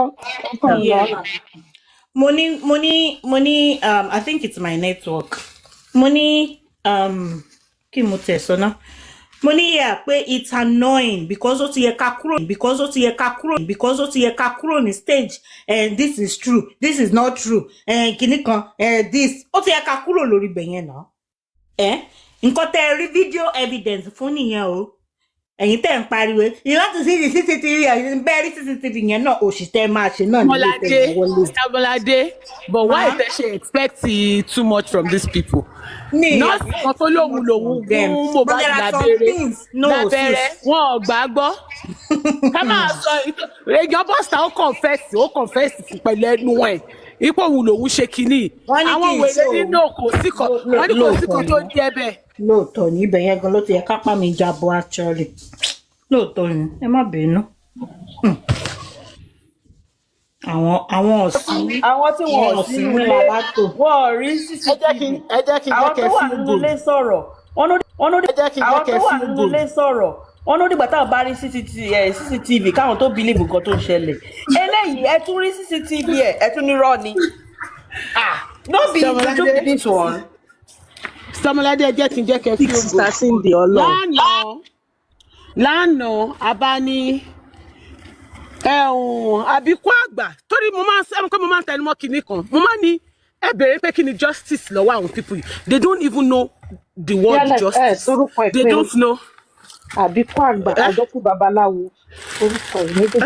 Mo ní, I think it's my network. Mo ní, kí mo tẹ̀ sọ náà? Mo ní yà pé it's annoying because ó ti yẹ ká kúrò ní stage and this is true, this is not true, kìíní kan, this, ó ti yẹ ká kúrò lórí ibẹ̀ yẹn náà. Nǹkan tẹ́ rí video evidence fún nìyẹn o. Ẹ̀yin tẹ́ ń pariwo, you want to see the CCTV, bẹ́ẹ̀ rí CCTV yẹn náà òṣìṣẹ́ máa ṣe náà nílé tẹ̀lé wọlé. Mọ́ládé, but why tẹ́ ṣe expect too much from these people? Not kan tó lóhun lòun gún Mohbad lábẹ́rẹ́ wọn ò gbà gbọ́. Ká máa sọ èèyàn bọ́sà ó confess pẹ̀lú ẹnu ẹ̀ ipò òun lòun ṣe kínní. Àwọn wèrè nínú kò sí kan tó jẹ́ bẹ́ẹ̀. Lóòótọ́ ní ibẹ̀ yẹn gan ló ti yẹ kápá mi jábọ̀ actually. Lóòótọ́ ni ẹ má bínú. Àwọn ọ̀sìn. Àwọn tí wọ́n ò sí nílé wọ́n rí CCTV. Ẹ jẹ́ kí n jẹ́ kẹ́ àwọn tó wà nínú ilé sọ̀rọ̀ wọ́n ló dìgbà táwọn bá rí CCTV káwọn tó bílíìfù nǹkan tó ń ṣẹlẹ̀. Eléyìí ẹ tún rí CCTV ẹ tún ní rọ́ ni. No be this one. Sọmọládé ẹ jẹ́ kí n jẹ́ kẹ́ fi ògo. Lánàá abá ní àbíkú àgbà torí mo máa ń tẹnu mọ́ kinní kan mo máa ní ẹ bèrè pé kí ni justice lọ́wọ́ àwọn people yìí they don't even know the word justice they don't know. Àbíkú àgbà àjọkú babaláwo orúkọ ìmẹ́jọ.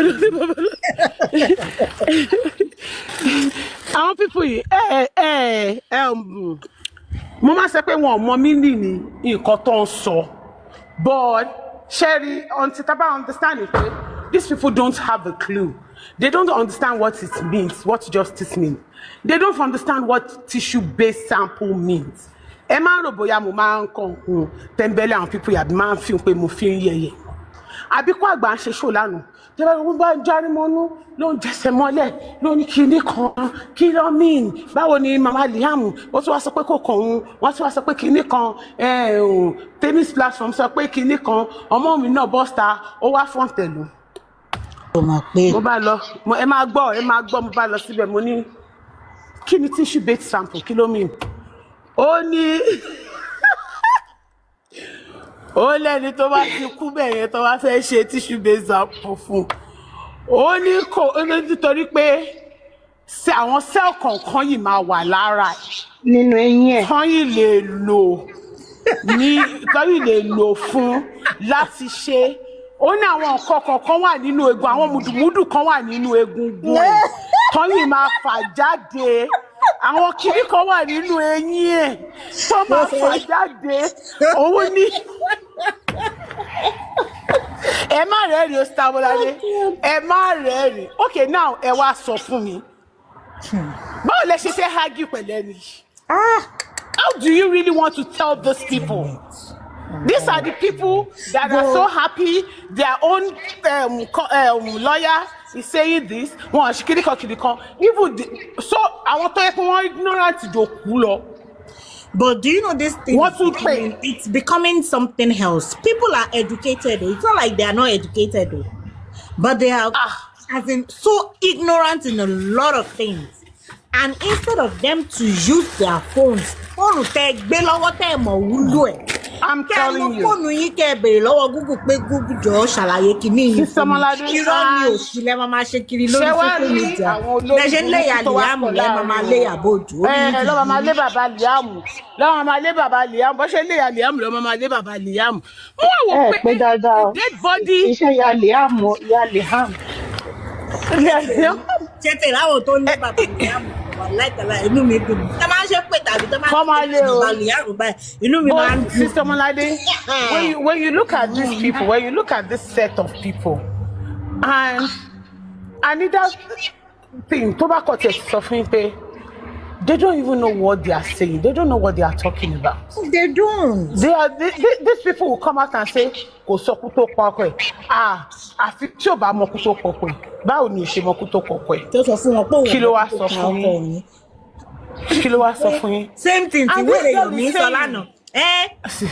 àwọn people yìí mo máa sọ pé wọn ò mọ meaning ní nǹkan tó ń sọ but Sherry until taba understand it these people don't have a clue they don't understand what it means what justice means they don't understand what tissue-based sample means ẹ máa ń rò bóyá mo máa ń kàn tẹ́ńbẹ́lẹ́ àwọn people yàbí máa ń fi pé mo fi ń yẹ̀yẹ̀ àbíkú àgbà ń ṣe ṣó lánàá tẹ́lẹ̀ wọ́n bá ń járí mọ́nú ló ń jẹsẹ̀ mọ́lẹ̀ ló ní kinní kan kí ló mean báwo ni mama Liam ó tún wá sọ pé kò kàn òun wọ́n tún wá sọ pé kinní kan tennis platform sọ pé kinní kan ọmọ mi náà bọ́sta ó wá fọ́n tẹ̀lú. mo bá lọ ẹ máa gbọ́ mo bá lọ síbẹ̀ mo ní kí ni tissue based sample kí ló mean ó ní ó lẹ́ni tó bá ti kú bẹ́ẹ̀ yẹn tó bá fẹ́ ṣe tissue based sample fún ó ní nítorí pé àwọn cell kọ̀ọ̀kan yìí máa wà lára nínú eyín ẹ̀ tán yìí lè lò fún láti ṣe ó ní àwọn nǹkan kọ̀ọ̀kan wà nínú egun àwọn mùdùmùdù kan wà nínú egungun ẹ̀ tán yìí máa fà jáde àwọn kìnnì kan wà nínú eyín ẹ̀ tó máa fà jáde òun ní ẹ má rẹ́rìn ó Stamolade ẹ má rẹ́rìn okay now ẹ wá sọ fún mi báwo lẹ ṣe fẹ́ argue pẹ̀lú ẹni how do you really want to tell those people these are the people that are so happy their own lawyer is saying this wọn kirikan even so àwọn tó yẹ kí wọ́n ignorant dòkú lọ. But do you know this thing? It's becoming something else. People are educated. It's not like they are not educated, but they are as in so ignorant in a lot of things. And instead of them to use their phones, I'm telling you. Google ṣàlàyé kíní yìí fún mi. Irọ́ ni òṣì lẹ máa ṣe kiri lórí social media. Bẹ́ẹ̀ ń lé ìyá Liam lẹ́ máa lé àbójú. Lọ́wọ́ máa lé bàbá Liam. Lọ́wọ́ máa lé bàbá Liam. Bó ṣe lé ìyá Liam lọ́wọ́ máa lé bàbá Liam. Wọ́n wò pé dead body. Iṣẹ́ ìyá Liam ìyá Liam. Ṣé tẹ̀lé àwọn tó lé bàbá Liam? Inú mi dùn. Tẹ́ máa ń ṣe pé tàbí tẹ́ máa ń ṣe bàbá Liam báyìí. Inú mi máa ń dùn. Sister Molade, when you look at these people, when you look at this set of people, and that thing, tobacco test suffering pay, they don't even know what they are saying. They don't know what they are talking about. They don't. These people will come out and say, "Kò sọ kú tó pa ọkọ ẹ̀." Àfi tí ò bá mọ kú tó pa ọkọ ẹ̀. Báwo ni o ṣe mọ kú tó pa ọkọ ẹ̀? Tó sọ fún wọn pé òun kí ló wá sọ fún yín? Kí ló wá sọ fún yín? Same thing tí wọ́n lè yọ̀ mí sọ lánàá.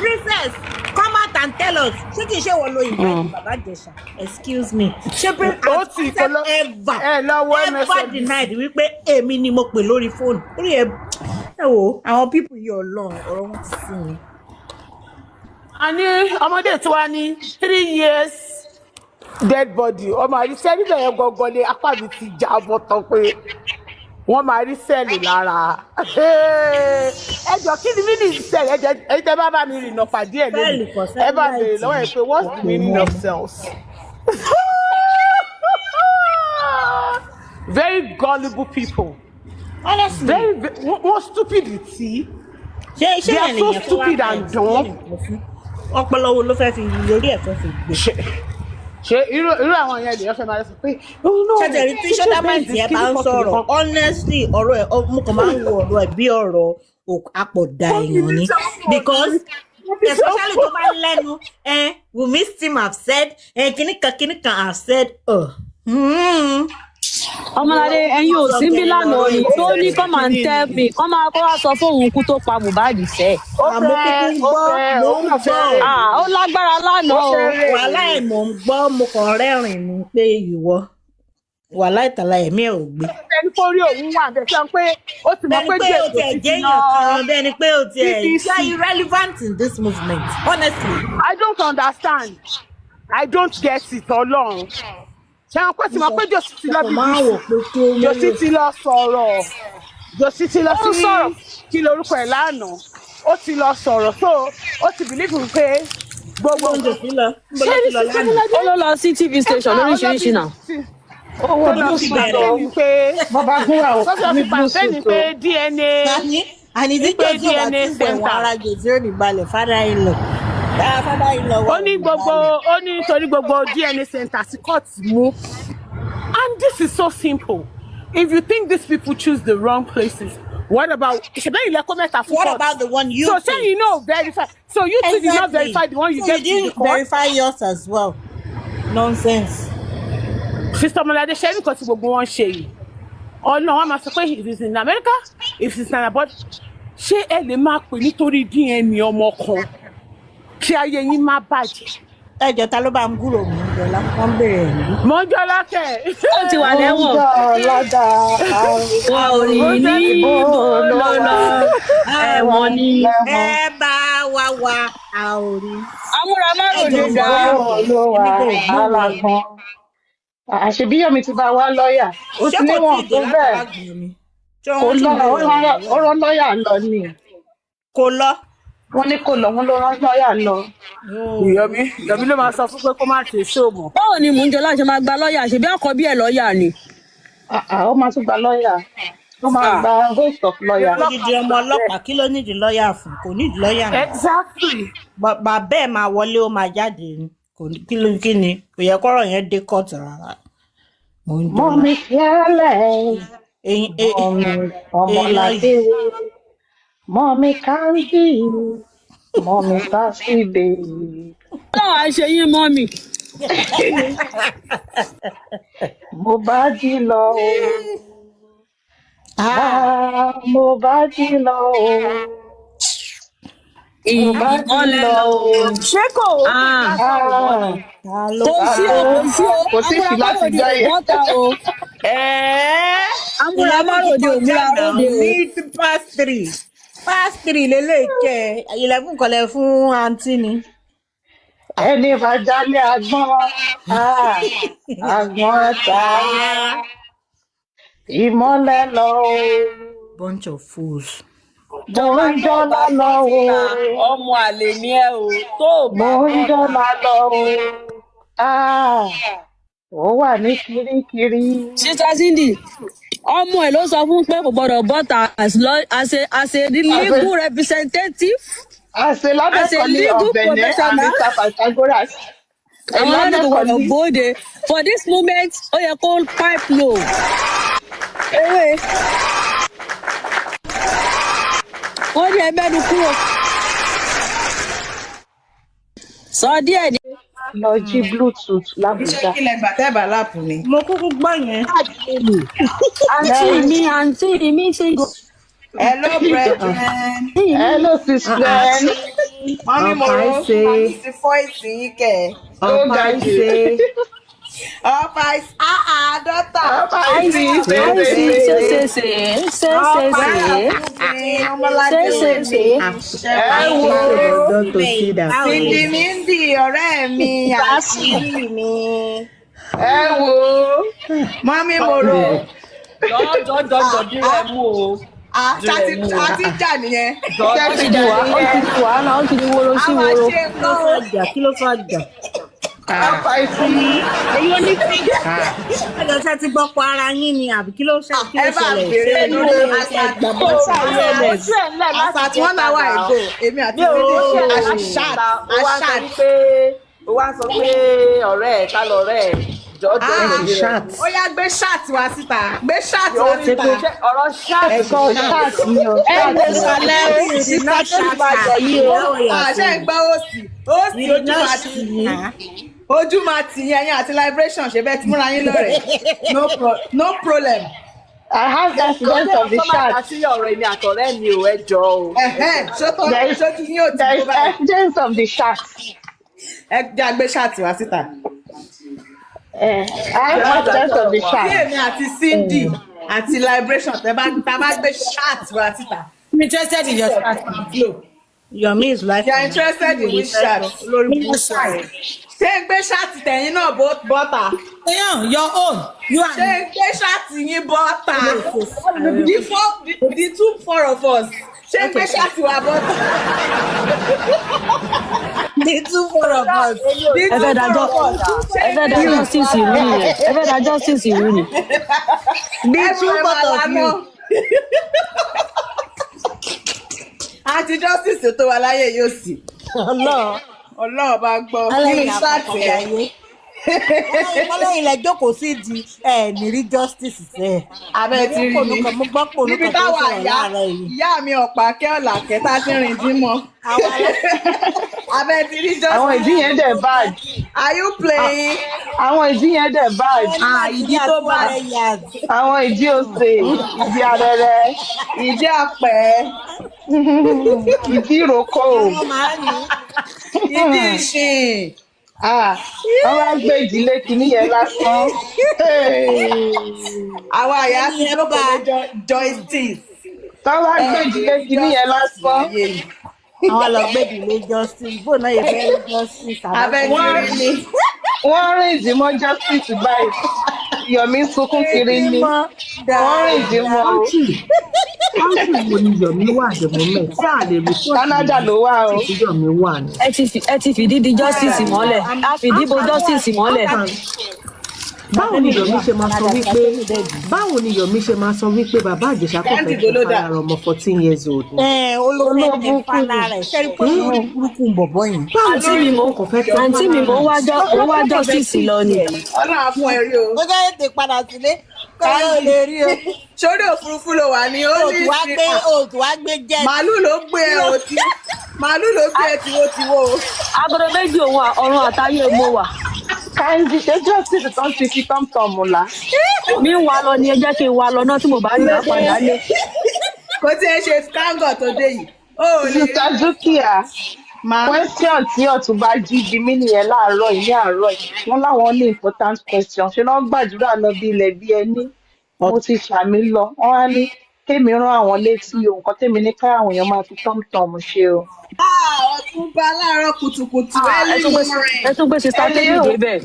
Princess, come out and tell us. Ṣé kìí ṣe wọ́n lo ìwé Bàbá Ìjẹ̀ṣà? Excuse me. Ṣé Princess ever denied wípé èmi ni mo pè lórí fóònù? Orí ẹ wo àwọn people yìí ọlọ́run ọ̀rọ̀ wọn ti sún mi. A ní ọmọdé tí wàá ní 3 years dead body. Ọmọ àríṣẹ́ níbẹ̀ yẹn gangan ni apá mi ti já bọ́ tán pé wọ́n máa rí sẹ́ẹ̀lì lára. Ẹjọ́ kí ni mí ní sẹ́ẹ̀lì? Ẹjọ́ tẹ́ bá mi rìnnà pàdé ẹ̀ lónìí. Ẹ bá béèrè lọ́wọ́ ẹ̀ pé what's the meaning of cells? Very gullible people. Honestly. Wọ́n stupidity. They are so stupid and dumb. Ọpọlọ wo ló fẹ́ fi lórí ẹ̀fọ́ fi gbé? Ṣé irú àwọn yẹn lè fẹ́ máa sọ pé ṣẹ́jẹ̀rí tí ṣọ́dámẹ́ǹtì ẹ̀ bá ń sọ̀rọ̀ honestly ọ̀rọ̀ ẹ̀ mo kàn máa ń wo ọ̀rọ̀ ẹ̀ bí ọ̀rọ̀ àpọ̀dà èèyàn ni because especially tó bá lẹ́nu Wunmi's team have said kìnnìkan have said Ọmọládé ẹ̀yin ò sí bí lánàá ni tó ní come and tell me kọ́ máa kó wá sọ fóun kú tó pa Mohbad fẹ́. Ó lágbára lánàá o. Wàhálà ẹ̀ mò ń gbọ́ mo kàn rẹ́rìn ní pé ìwọ wàhálà ìtàlá ẹ̀mí ẹ̀ ò gbé. Ẹni kó rí òun wà bẹ́ẹ̀ sọ pé ó ti mọ̀ pé jẹ́ èèyàn kan bẹ́ẹ̀ ni pé ó ti ẹ̀ you are irrelevant in this movement honestly. I don't understand. I don't get it Ọlọ́run. Ṣé wọn pẹ́ tí mo pé Jòsí ti lọ bí Jòsí ti lọ sọ̀rọ̀ Jòsí ti lọ sí kí lorúkọ ẹ̀ lánàá ó ti lọ sọ̀rọ̀ so ó ti bìlífù pé gbogbo Jòsí lọ ó ló lọ sí TV station lóríṣiríṣi náà. Owó lọ sí pàṣẹ́ni pé bàbá gúnra ò ní pàṣẹ́ni pé DNA àní tí tó tó bá ti bẹ̀ wọ́n ara Jòsí ò ní balẹ̀ fada ilọ̀. Ó ní nítorí gbogbo DNA center sí court mú. And this is so simple. If you think these people choose the wrong places, what about the one you so say you know verify. So you two did not verify the one you get in the court. Verify yours as well. Nonsense. Sister Molade ṣe nǹkan tí gbogbo wọn ṣe yìí. Ọ̀nà wọn máa sọ pé if it's in America, if it's in abroad, ṣé ẹ lè máa pè nítorí DNA ọmọ kan kí ayé yín má bàjẹ́? Ẹjọ́ ta ló bá ń gúrò Mọ́jọ́lá wọ́n bèrè ẹ̀rí. Mọ́jọ́lá kẹ̀. Ó ti wà lẹ́wọ̀n. Wọ́n ò rí níbo lọ́lọ́ ẹ̀wọ̀n ni. Ẹ bá wa a ò rí. Amúra márùn lè dá. Àṣebí Yomi ti bá wá lọ́ọ̀yà. Ó ti níwọ̀n tó bẹ́ẹ̀. Kò lọ ó rán lọ́ọ̀yà lọ ni. Kò lọ. Wọ́n ní kò lọ wọ́n ló rán lọ́ọ̀yà lọ. Yomi ló máa sọ fún pé kó má ṣe ṣóòmù. Báwo ni Mọ́jọ́lá ṣe máa gba lọ́ọ̀yà ṣe bí àkọ́bí ẹ̀ lọ́ọ̀yà ni? Ó máa tún gba lọ́ọ̀yà. Ó máa gba host of lawyer. Odidi ọmọ ọlọ́pàá kí ló nídìí lọ́ọ̀yà fún? Kò nídìí lọ́ọ̀yà náà. Exactly. Bàbá ẹ̀ máa wọlé ó máa jáde ni. kí ni kò yẹ kọ́rọ̀ yẹn dé kóòtù rárá. Mo ń jọlá. Mommy fearless. Mommy Omolade. Mommy Candy. Mommy Sassy Baby. Ọlọ́run á ṣe yín mọ́ mi. Mo bá jí lọ o. Mo bá jí lọ o. Mo bá jí Ìmọ́lẹ̀ lọ lọ. o. ṣé kò ó kí n má sọ̀rọ̀ mọ́ ni. Kò sí o, kò sí o. Kò sí sí láti Amúramáròde gbọ́ ò yẹn. bọ́ta o. Amúramáròde ò múra róde o. ní past 3 lélẹ̀ kẹ́ 11 kọlẹ̀ fún àǹtí ni. Ẹni bá jálé agbọ́n. Agbọ́n ta. Ìmọ́lẹ̀ lọ o. Bunch of fools. Mo ń jọ́lá lọ o. Ọmọ àlè ni ẹ o tó o bá Mo ń bọ̀. jọ́lá lọ o. Ó wà ní kirikiri. Sísá Cindy, ọmọ ẹ̀ ló sọ fún pé kò gbọ́dọ̀ bọ́ta as a legal representative. As a Ladekoli of legal Benin and professional. Mr. Pythagoras. A Àwọn ọlọ́dún kò gbọ́dọ̀ Ladekoli. bóde. For this moment, ó yẹ kó pipe low. Ewé. Wọ́n ní ẹgbẹ́nu kúrò. Sọ díẹ̀ ní. Lọ jí Bluetooth Iṣẹ́ l'Abuja. kí lẹ gbà tẹ́ bá láàpù ni. Mo kúkú gbọ́ yẹn. Àǹtí mi ti gò. Hello, brethren. Hello, sister. Mọ́mí mo ro mọ́mí sí fọ́ìsì yín kẹ̀. Ó ga jù. Ọ̀pá dọ́tà. Àìsí. Sindimindi ọ̀rẹ́ mi àti mi. Ẹ wo. Mọ́mí mo ro. Jọjọjọjọ dírẹ mú o. Àti jà nìyẹn. Ó ti di wàhálà, ó ti di woro sí woro. Kí ló fà jà? Àìsí. Ẹjọ́ ṣe ti gbọ́ pa ara yín ni àbí kí ló ṣẹlẹ̀? Ẹ bá béèrè lórí àṣà tí wọ́n náà wà ègò. Èmi àti Fídí ṣe àṣàt. Ó wá sọ pé ọ̀rẹ́ ẹ̀ ká lọ̀rẹ́ ẹ̀ jọjọ. Ó yá gbé ṣáàtì wá síta. Gbé ṣáàtì wá síta. Ọ̀rọ̀ ṣáàtì. Ẹ̀kọ́ ṣáàtì ni o. Sísá ṣáàtì máa jẹ yí o. Àṣẹ ń gbọ́ òsì. Òsì ojú máa tì yín. Ojú máa tì yín ẹyin àti liberation ṣe bẹ́ẹ̀ tí múra yín lọ́rẹ̀. No problem. I have evidence of the Sọ́mà chat. sí ọ̀rọ̀ èmi àtọ̀rẹ́ mi ò ẹ jọ o. Ṣójú yín ò tí There kó is báyìí. evidence of the chat. Ẹ já gbé ṣáàtì wá síta. I have evidence of the Bí chat. èmi àti Cindy àti liberation tá bá gbé ṣáàtì wá síta. I'm interested in your chat. Yomi is like. You are interested in which chat? Ṣé ń gbé ṣáàtì tẹ̀yìn náà bọ́tà? Your own. You Ṣé are. ń gbé ṣáàtì yín bọ́tà? The 4 of us. Ṣé ń gbé ṣáàtì wa bọ́tà? The 4 of us. The 4 of us. Ẹ fẹ́ da justice ìlú nìyẹn. Ẹ fẹ́ da justice ìlú ni. The 2 of you. Àti justice tó wà láyé yóò sì. Ọlọ́run bá gbọ́ nínú ṣáàtì ẹ̀. Ọlọ́yin ilẹ̀ jókòó sí di ní rí justice sẹ́. Abẹ́ ti rí mi. Mo gbọ́ pònú Níbi kan tó táwa sọ̀rọ̀ láàárọ̀ yìí. ìyá mi ọ̀pá kẹ́ọ̀là kẹta ti rìn dín mọ́. Abẹ́ ti rí justice. Àwọn ìdí yẹn dẹ̀ bad. Are you playing? Àwọn ìdí yẹn dẹ̀ bad. Ìdí tó bá Àwọn ìdí òsè, ìdí arẹrẹ, ìdí àpẹ́, ìdí ìrókò. ìdí ìṣìn. Wọ́n wá gbé ìdílé kìíní yẹn lásán. Àwọn àyà ti jókòó lé joystick. Wọ́n wá gbé ìdílé kìíní yẹn lásán. Àwọn lọ gbé ìdílé justice. Bó náà yẹ fẹ́ rí justice. Abẹ́tìrí ni. Wọ́n rìn ìdímọ́ justice báyìí. Yomi ń sunkún kiri ni. Wọ́n rìn ìdímọ́ o. Country wo ni Yomi wà at the moment? Ṣé àlè report Canada ló wà o. tí Yomi wà ni? Ẹ ti fìdí di justice mọ́lẹ̀. A fìdí bo justice mọ́lẹ̀. báwo ni Yomi ṣe máa sọ wípé bàbá Ìjẹ̀ṣà kò fẹ́ tẹ fara ọmọ 14 years old ni. ó ló fẹ́ tẹ fara rẹ̀ sẹ́rí pé lórí burúkú bọ̀bọ̀ yẹn. àǹtí mi mo wá justice lọ ni. Ọlọ́run fún ẹ rí o. ó jẹ́ ètè padà sílé káyọ̀ ò lè rí o. Sórí òfurufú ló wà ní ó ní òtù wá gbé jẹ́. màálù ló gbé ẹ òtí màálù ló gbé ẹ tiwotiwo. agodo méjì òun ọ̀run àtayé mo wà. Káyọ̀dé ṣe justice tó ń fi tọ́mtọ́m la. mi ń wá lọ ni ẹ jẹ́ kí n wá lọ náà tí mo bá rí ìyá padà lé. Kò tí ẹ ṣe kángọ̀ tó dé yìí. Mr. Dúkìá question tí Ọ̀túnba jí di mí nìyẹn láàárọ̀ yìí ní àárọ̀ yìí wọ́n láwọn ní important question ṣé wọ́n gbàdúrà lọ bí ilẹ̀ bí ẹni mo ti ṣàmì lọ wọ́n wá ní kémi rán àwọn létí nǹkan tèmi ní ká àwọn èèyàn máa fi tọ́mtọ́m ṣe o. Ọ̀túnba láàárọ̀ kùtùkùtù ẹ tún gbé sista Temmie débẹ̀.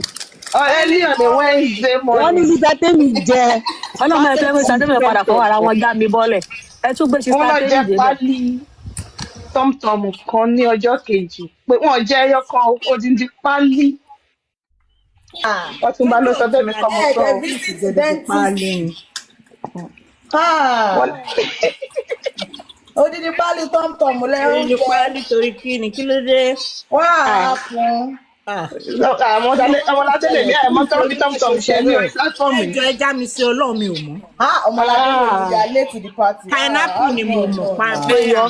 Early on a Wednesday morning. Wọ́n ní sista Temmie jẹ. ọlọ́mọ ẹ fẹ́ gbé sista Temmie padà fọwọ́ ara wọn já mi bọ́lẹ̀ ẹ tún gbé sista Temmie débẹ̀. wọ́n lọ jẹ pálí tọ́mtọ́m kan ní ọjọ́ kejì pé wọ́n jẹ́ ẹyọ kan odindi pálí. Ọ̀túnba ló sọ bẹ́ẹ̀ mi kọ́ mọ́ sọ. Odidi pálí tọ́mtọ́m lẹ́rú jẹ́. Odidi pálí torí kí ló dé? Wá fún. Àwọn ọmọládé lè ní àìmọ́ tó rí tọ́mtọ́m ṣe ní orí pílátífọ́ọ̀mù. Ẹjọ́ ẹja mi sí Ọlọ́run mi ò mọ̀. Ọmọládé lè yà late to the party. Pineapple ni mo mọ̀ pa Mayor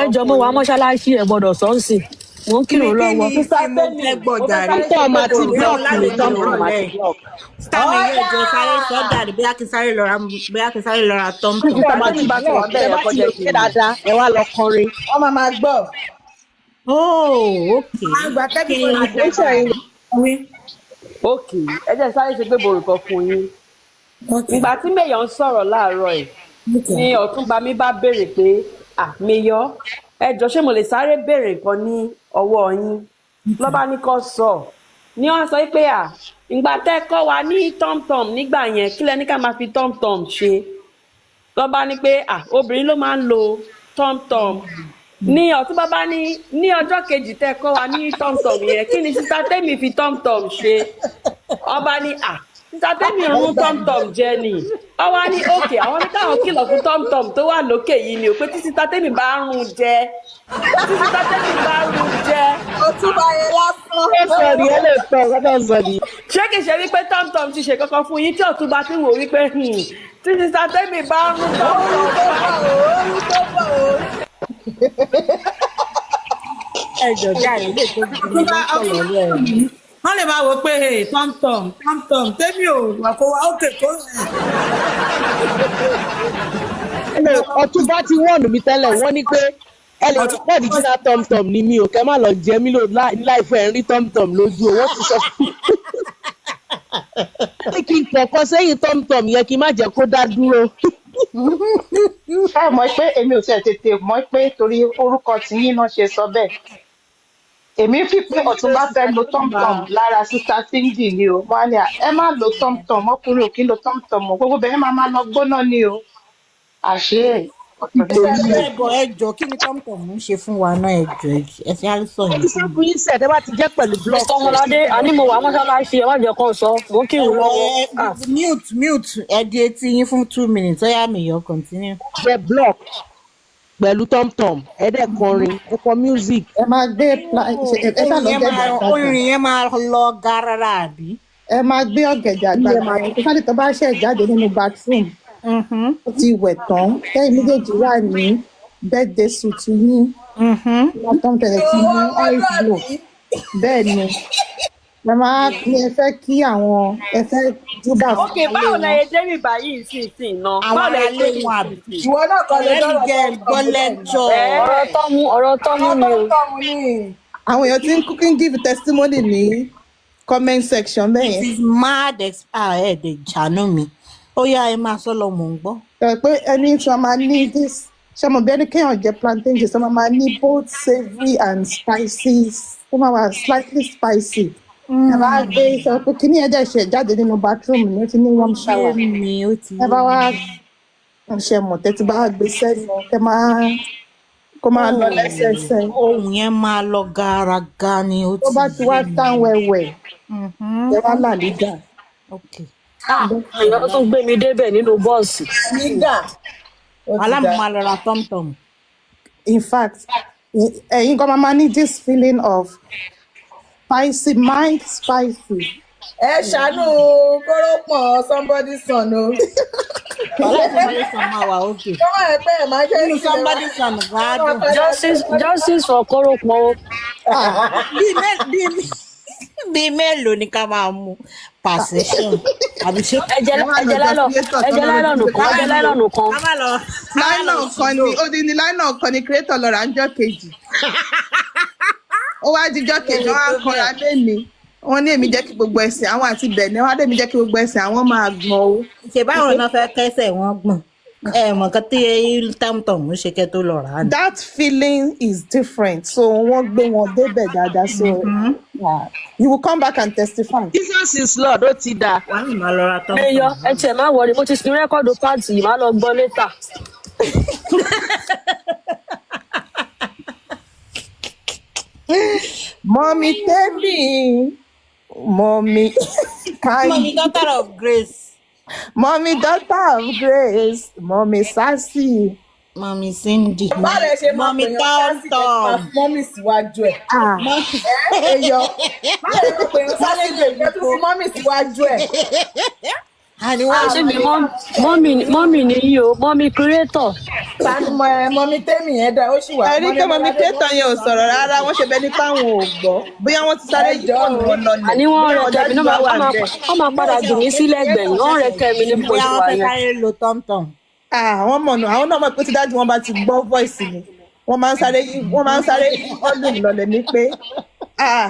ẹjọ́ mo wà mọ́ṣáláṣí ẹ̀ gbọ́dọ̀ sọ́ọ̀sì mo ń kírun lọ́wọ́. Sísá Temmie tọ́mtọ́m àti blọọkì ni tọ́mtọ́m àti blọọkì. Sítámì yẹn jọ sáré sọ́jà ní bóyá kí n sáré lọ ra tọ́mtọ́m. Tọ́mtọ́m àti bá wà bẹ́ẹ̀ kọjá ṣe dáadáa ẹ wá lọ kọrin. Wọ́n máa gbọ́. Okay. Kí ni ókè ẹ jẹ́ sáré ṣe gbé borúkọ fún yín. Ìgbà tí Mayor ń sọ̀rọ̀ láàárọ̀ ẹ̀ ni Ọ̀túnba mi bá béèrè pé Mayor ẹ jọ̀ọ́ ṣé mo lè sáré béèrè nǹkan ní ọwọ́ yín lọ́ba ní kó sọ ni wọ́n sọ pé ìgbà tẹ́ kọ́ wa ní tọ́mtọ́m nígbà yẹn kí lẹ́ni ká máa fi tọ́mtọ́m ṣe lọ́ba ní pé obìnrin ló máa ń lo tọ́mtọ́m ní Ọ̀túnba bá ní ọjọ́ kejì tẹ́ kọ́ wa ní tọ́mtọ́m yẹn kí ni sísá Temmie fi tọ́mtọ́m ṣe ọba ní sísá Temmie rún tọ́mtọ́m jẹ ni ọwọ́ ní òkè àwọn ní káwọn kìlọ̀ fún tọ́mtọ́m tó wà lókè yìí ni ò pé tí sísá Temmie bá rún jẹ Ọ̀túnba yẹn lásán. ṣé kìí ṣe wípé tọ́mtọ́m ti ṣe kankan fún yín tí Ọ̀túnba ti wò wípé tí sísá Temmie bá rún tọ́mtọ́m ẹjọ́ jáde lè tó bí mi sọ̀rọ̀ rẹ̀. wọ́n lè máa wò pé tọ́mtọ́m Temmie ò wà kó wa ókè kó Ọ̀túnba ti wọ́ọ̀nù mi tẹ́lẹ̀ wọ́n ní pé ẹ lè tún pọ̀ díjínà tọ́mtọ́m ni mi ò kẹ́ má lọ jẹ́ mi lò láìfẹ́ ẹ̀ ń rí tọ́mtọ́m lójú owó ti sọ fún mi. Kí n kọ̀ọ̀kan sẹ́yìn tọ́mtọ́m yẹ kí n má jẹ́ kó dá dúró. Ṣé mọ̀ pé èmi ò tètè mọ̀ pé torí orúkọ tí yín náà ṣe sọ bẹ́ẹ̀. Èmi fi pé Ọ̀túnba fẹ́ lo tọ́mtọ́m lára sísá Temmie ni o. Wọ́n á ní ẹ má lo tọ́mtọ́m ọkùnrin ò kí ń lo tọ́mtọ́m o. Gbogbo bẹ́ẹ̀ máa lọ gbóná ni o. Àṣé ẹjọ́ kí ni tọ́mtọ́m ń ṣe fún wa náà ẹjọ́ ẹsẹ̀ àìsàn yìí. Iṣẹ́ fún yín sẹ̀ tẹ́ bá ti jẹ́ pẹ̀lú blọọkì. Mr. Ọmọládé àní mo wà mọ́ṣáláṣí ẹ má jẹ́ kó sọ mo ń kírun lọ́wọ́. Mute ẹ di etí yín fún 2 minutes ó yá Mayor continue. Jẹ́ blọọkì pẹ̀lú tọ́mtọ́m ẹ̀ẹ́dẹ̀ kọrin ẹ̀kọ́ music. ẹ máa gbé orin yẹn máa lọ gárárá àbí. ẹ máa gbé ọ̀gẹ̀dẹ̀ àgbàgbà yẹn tó sáré tó bá ṣẹ̀ jáde nínú bathroom. Ó ti wẹ̀ tán kẹ́yìn méjèèjì wà ní birthday suit yín. Wọ́n tán tẹ̀lé sí ní ice blow. Bẹ́ẹ̀ ni ẹ máa ní ẹ fẹ́ kí àwọn ẹ fẹ́ júbà fún ok báwo la yẹ Temmie báyìí sí iná àwọn alẹ́ wọn àbí. Ìwọ náà kọ́ lè lẹ́nu jẹ́ gbọ́ lẹ́jọ́. ọ̀rọ̀ tọ́mú ni o. àwọn èèyàn tí ń cooking give testimony ní comment section bẹ́ẹ̀ yẹn. It is mad ẹ̀ẹ́dẹ̀ jàánú mi ó yá ẹ máa sọ lọ mò ń gbọ́. Pé ẹni tí wọ́n máa ní this ṣé mo bí ẹni kéèyàn jẹ plantain juice wọ́n máa ní both savoury and spicy wọ́n máa wà slightly spicy. Ẹ bá gbé sọ pé kíní ẹ̀jẹ̀ ṣe jáde nínú bathroom ni ó ti ní warm shower. Ẹ bá wá ṣe mọ̀ tẹ́tí bá gbé sẹ́nu ẹ máa kó máa lọ lẹ́sẹẹsẹ. Ohun yẹn máa lọ gàràgà ni ó Tó ti bá ti wá yé tán mi. wẹ̀wẹ̀, ẹ wá là lígà. Okay. èèyàn tún gbé mi débẹ̀ nínú bọ́ọ̀sì. Lígà. Aláàmú máa lọ ra tọ́mtọ́m. In fact, ẹ̀yin gan máa ní this feeling of spicy, mind spicy. Ẹ ṣàánú kórópọ̀n somebody son o. Ọlá somebody son máa wà okay. Kọ́mọ̀ ẹ pé ẹ̀ máa jẹ́ Nínú somebody son gbádùn. Justice for kórópọ̀n. Bíi mélòó ni ká máa mú per session? Àbí ṣé ẹ̀jẹ̀ láìlọ́nù kan. ká má lọ. Láìnà kan ni odindi láìnà kan ni creator lọ rà ń jọ́ kejì. Ó wá dijọ́ kejì wọ́n á kọra lẹ́ni. Wọ́n ní èmi jẹ́ kí gbogbo ẹsẹ̀ àwọn àti bẹ̀ẹ̀ni wọ́n á dé mi jẹ́ kí gbogbo ẹsẹ̀ àwọn máa gbọ̀n o. Ṣé báwọn náà fẹ́ kẹ́sẹ̀ wọn gbọ̀n? Mọ̀ nǹkan tí tọ́mtọ́m ń ṣe kẹ́ tó lọ rà á ni. That feeling is different. So wọ́n gbé wọn débẹ̀ dáadáa. So you will come back and testify. Jesus is Lord, ó ti dà. Wọ́n á máa lọ ra tọ́mtọ́m. Ẹyọ ẹ tiẹ̀ máa wọlé mo ti sin rẹ́kọ̀dù pàǹtì yìí máa lọ gbọ́ létà. Mommy Temmie. Mommy. Mommy daughter of Grace. Mommy daughter of Grace. Mommy Sassy. Mommy Cindy. Báwo ṣe máa Mommy pè yàn sáàsì tọ́mtọ́m. mọ́mì síwájú ẹ̀? Ẹyọ. Báwo ṣe máa pè yàn sáàsì kẹ́ tún fi mọ́mì síwájú ẹ̀? Ṣé mi mọ́mì ni yìí o mọ́mì creator. Tani mọ́mì Temmie yẹn dá ó sì wà. Ẹ̀rí pé mọ̀mí kéétọ̀ yẹn ò sọ̀rọ̀ rárá, wọ́n ṣe bẹ́ẹ̀ ní páwọn ò gbọ́. Bóyá wọ́n ti sáré yí fóònù wọn lọlẹ̀. Àní wọ́n rẹ̀ kẹ́mi náà wọ́n máa padà jù mí sílẹ̀ gbẹ̀yìn wọ́n rẹ̀ kẹ́mi ní bó Bóyá ṣe wọ́n wà fẹ́ yẹn. sáré lo tọ́mtọ́m. Àwọn mọ̀nà àwọn náà mọ̀ pé tí dájú wọn bá ti gbọ́ voice mi, wọ́n máa ń sáré yí volume lọlẹ̀ ní pé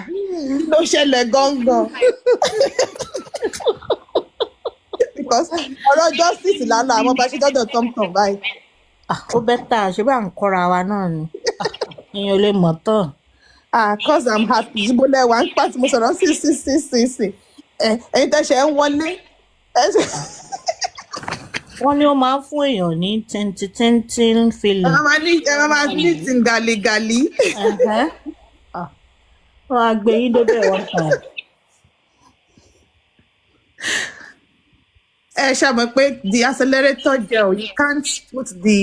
kí ló ṣẹlẹ̀ gangan. Because ọ̀rọ̀ justice lánàá àwọn bá ṣe dọ́dọ̀ tọ́mtọ́m báyìí. Ó bẹ́tà ṣé bá ń kọ́ra wa náà ni. Èèyàn ò lè mọ̀ tán. Cause I'm happy. Ibo lẹ́wà ń pàtí mo sọ̀rọ̀ sí. Ẹ̀yin tẹ́ṣẹ̀ ń wọlé. Wọ́n ní ó máa ń fún èèyàn ní tíntín feeling. Ẹ máa ní tìǹgàlìgàlì. Wọ́n á gbé yín débẹ̀ wọ́n kàn. Ẹ ṣàmọ̀ pé the accelerator gel, you can't put the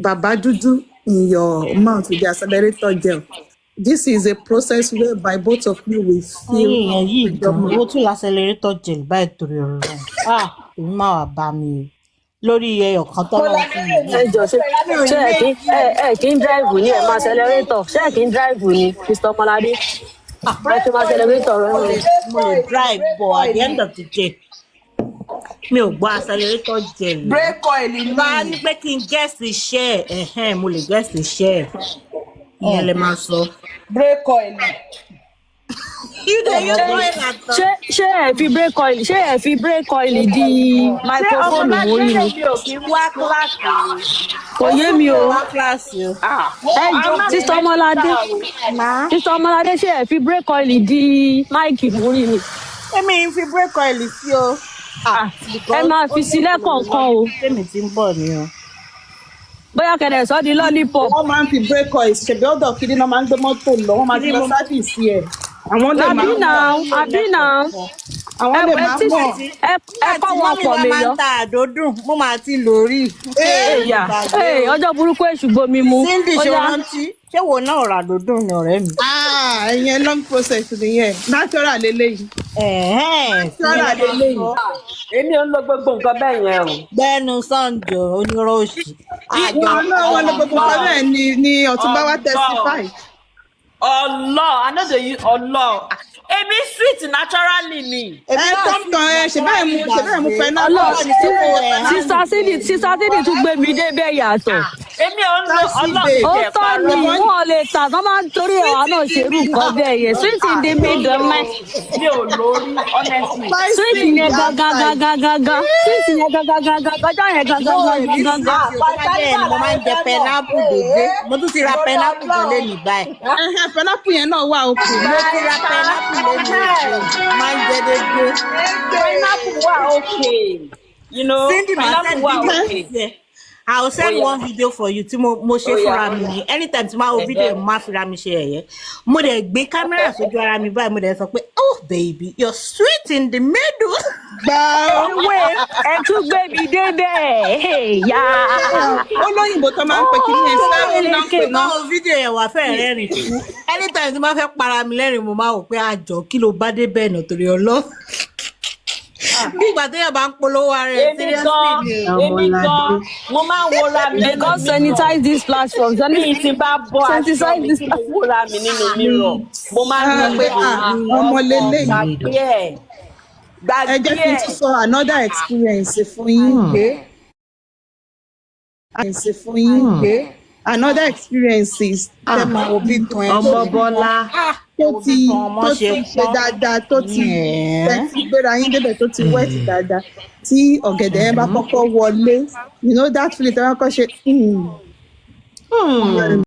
bàbá dúdú in your mouth with the accelerator gel. This is a process whereby both of you will feel. Èèyàn yìí gan owó tún l'accelerator gel báyìí torí ọ̀rọ̀ náà. Èmi máa wà bá mi o. Lórí ẹyọ kan tọ́lọ́ fún mi. Ẹ jọ ṣe ẹ kí ń drive ní ẹ̀ máa accelerator ṣé ẹ kí ń drive ní Mr. Ọmọládé. Ẹ ti máa accelerator rẹ. Mo lè drive but at the end of the day mi ò gbọ́ accelerator gel. Break oil ni. Bá a ní pé kí n gẹ́sì iṣẹ́ ẹ̀ mo lè gẹ́sì iṣẹ́ ẹ̀. Ìyẹn lè máa sọ. Break oil. Ṣé ẹ fi break oil di microphone mórí ni? Kò yé mi o. Ẹ jọ Mr. Ọmọládé ṣé ẹ fi break oil di máìkì mórí ni? Èmi ń fi break oil sí o. Ẹ máa fi sílẹ̀ kọ̀ọ̀kan o. Tèmi ti ń bọ̀ ni o. Bóyá kẹ̀dẹ̀ sọ́ di lollipop. Wọ́n máa ń fi break oil ṣèbí ọ̀dọ̀ kiri náà máa ń gbé mọ́tò lọ, wọ́n máa fi lọ sábìsì ẹ̀. Àwọn lè máa àbí náà àwọn lè máa mọ̀. Ẹ kọ́ wọn pọ̀ mi máa yọ. ń ta àdódùn mo máa ti lórí. Ọjọ́ burúkú èṣù gbomi mu. Cindy ṣe rántí ṣé wo náà rà àdódùn ní ọ̀rẹ́ mi. Ìyẹn long process nìyẹn natural lélẹ́yìí. Natural lélẹ́yìí. Èmi ò ń lo gbogbo nǹkan bẹ́ẹ̀ yẹn o. Gbẹ́nu Sànjọ onírọ̀ òṣì. Wọ́n lo gbogbo nǹkan bẹ́ẹ̀ ni Ọ̀túnba wá testify. I know they use èmi sweet naturally ni. Tọ́mtọ́m ṣe báyìí mú fẹ́ náà. Sísá sídì tún gbé mi débẹ̀ yàtọ̀. Èmi ò ń lo ó tọ́ ni wọ́n lè tà tó máa ń torí ẹ̀wà náà ṣerú nǹkan bẹ́ẹ̀ yẹn sweet in the middle mẹ́. Mi ò lórí honestly. Sweet yẹn gangan sweet yẹn gangan gọjọ́ yẹn gangan. Mo máa ń jẹ pineapple dédé. Mo tún ti ra pineapple kan lé ní báyìí. Pineapple yẹn náà wà òkè. Mo ti ra pineapple lé ní òkè. Máa ń jẹ dédé. Pineapple wà okay. You know, Cindy máa pineapple wà send okay. I'll send yeah. one video for you tí mo ṣe fúnra mi ni anytime tí máa wo video mo máa fira mi ṣe ẹ̀yẹ mo dẹ̀ gbé kámẹ́rà sójú ara mi báyìí mo dẹ̀ sọ pé oh baby you're sweet in the middle. Anyway, ẹ tún gbé mi débẹ̀. olóyìnbó tó máa ń pè kí ní ẹsẹ̀ ló ń pè náà. báwo fídíò yẹn wà fẹ́ rẹ́rìn kú anytime tí máa fẹ́ para mi lẹ́rìn mo máa wò pé àjọ kí ló bá dé bẹ́ẹ̀ náà torí ọlọ́ bí ìgbà téèyàn bá ń polówó ara ẹ̀ seriously ni èmi gan mo máa ń wọra mi They got sanitize these platforms. mi ti bá bọ́ aṣọ mi tí mo wọra mi nínú mirror mo máa ń sọ pé ọmọ lélẹ́yìí gbàgbé ẹ̀ ẹ jẹ́ kí n tún sọ another experience fún yín pé another experiences tẹ́ máa wo bí kan ẹ̀ ọmọ Bọ́lá tó ti ṣe dáadáa tó ti gbéra yín débẹ̀ tó ti wẹ́ẹ̀tì dáadáa tí ọ̀gẹ̀dẹ̀ yẹn bá kọ́kọ́ wọlé you know that feeling tí wọ́n kọ́ ṣe.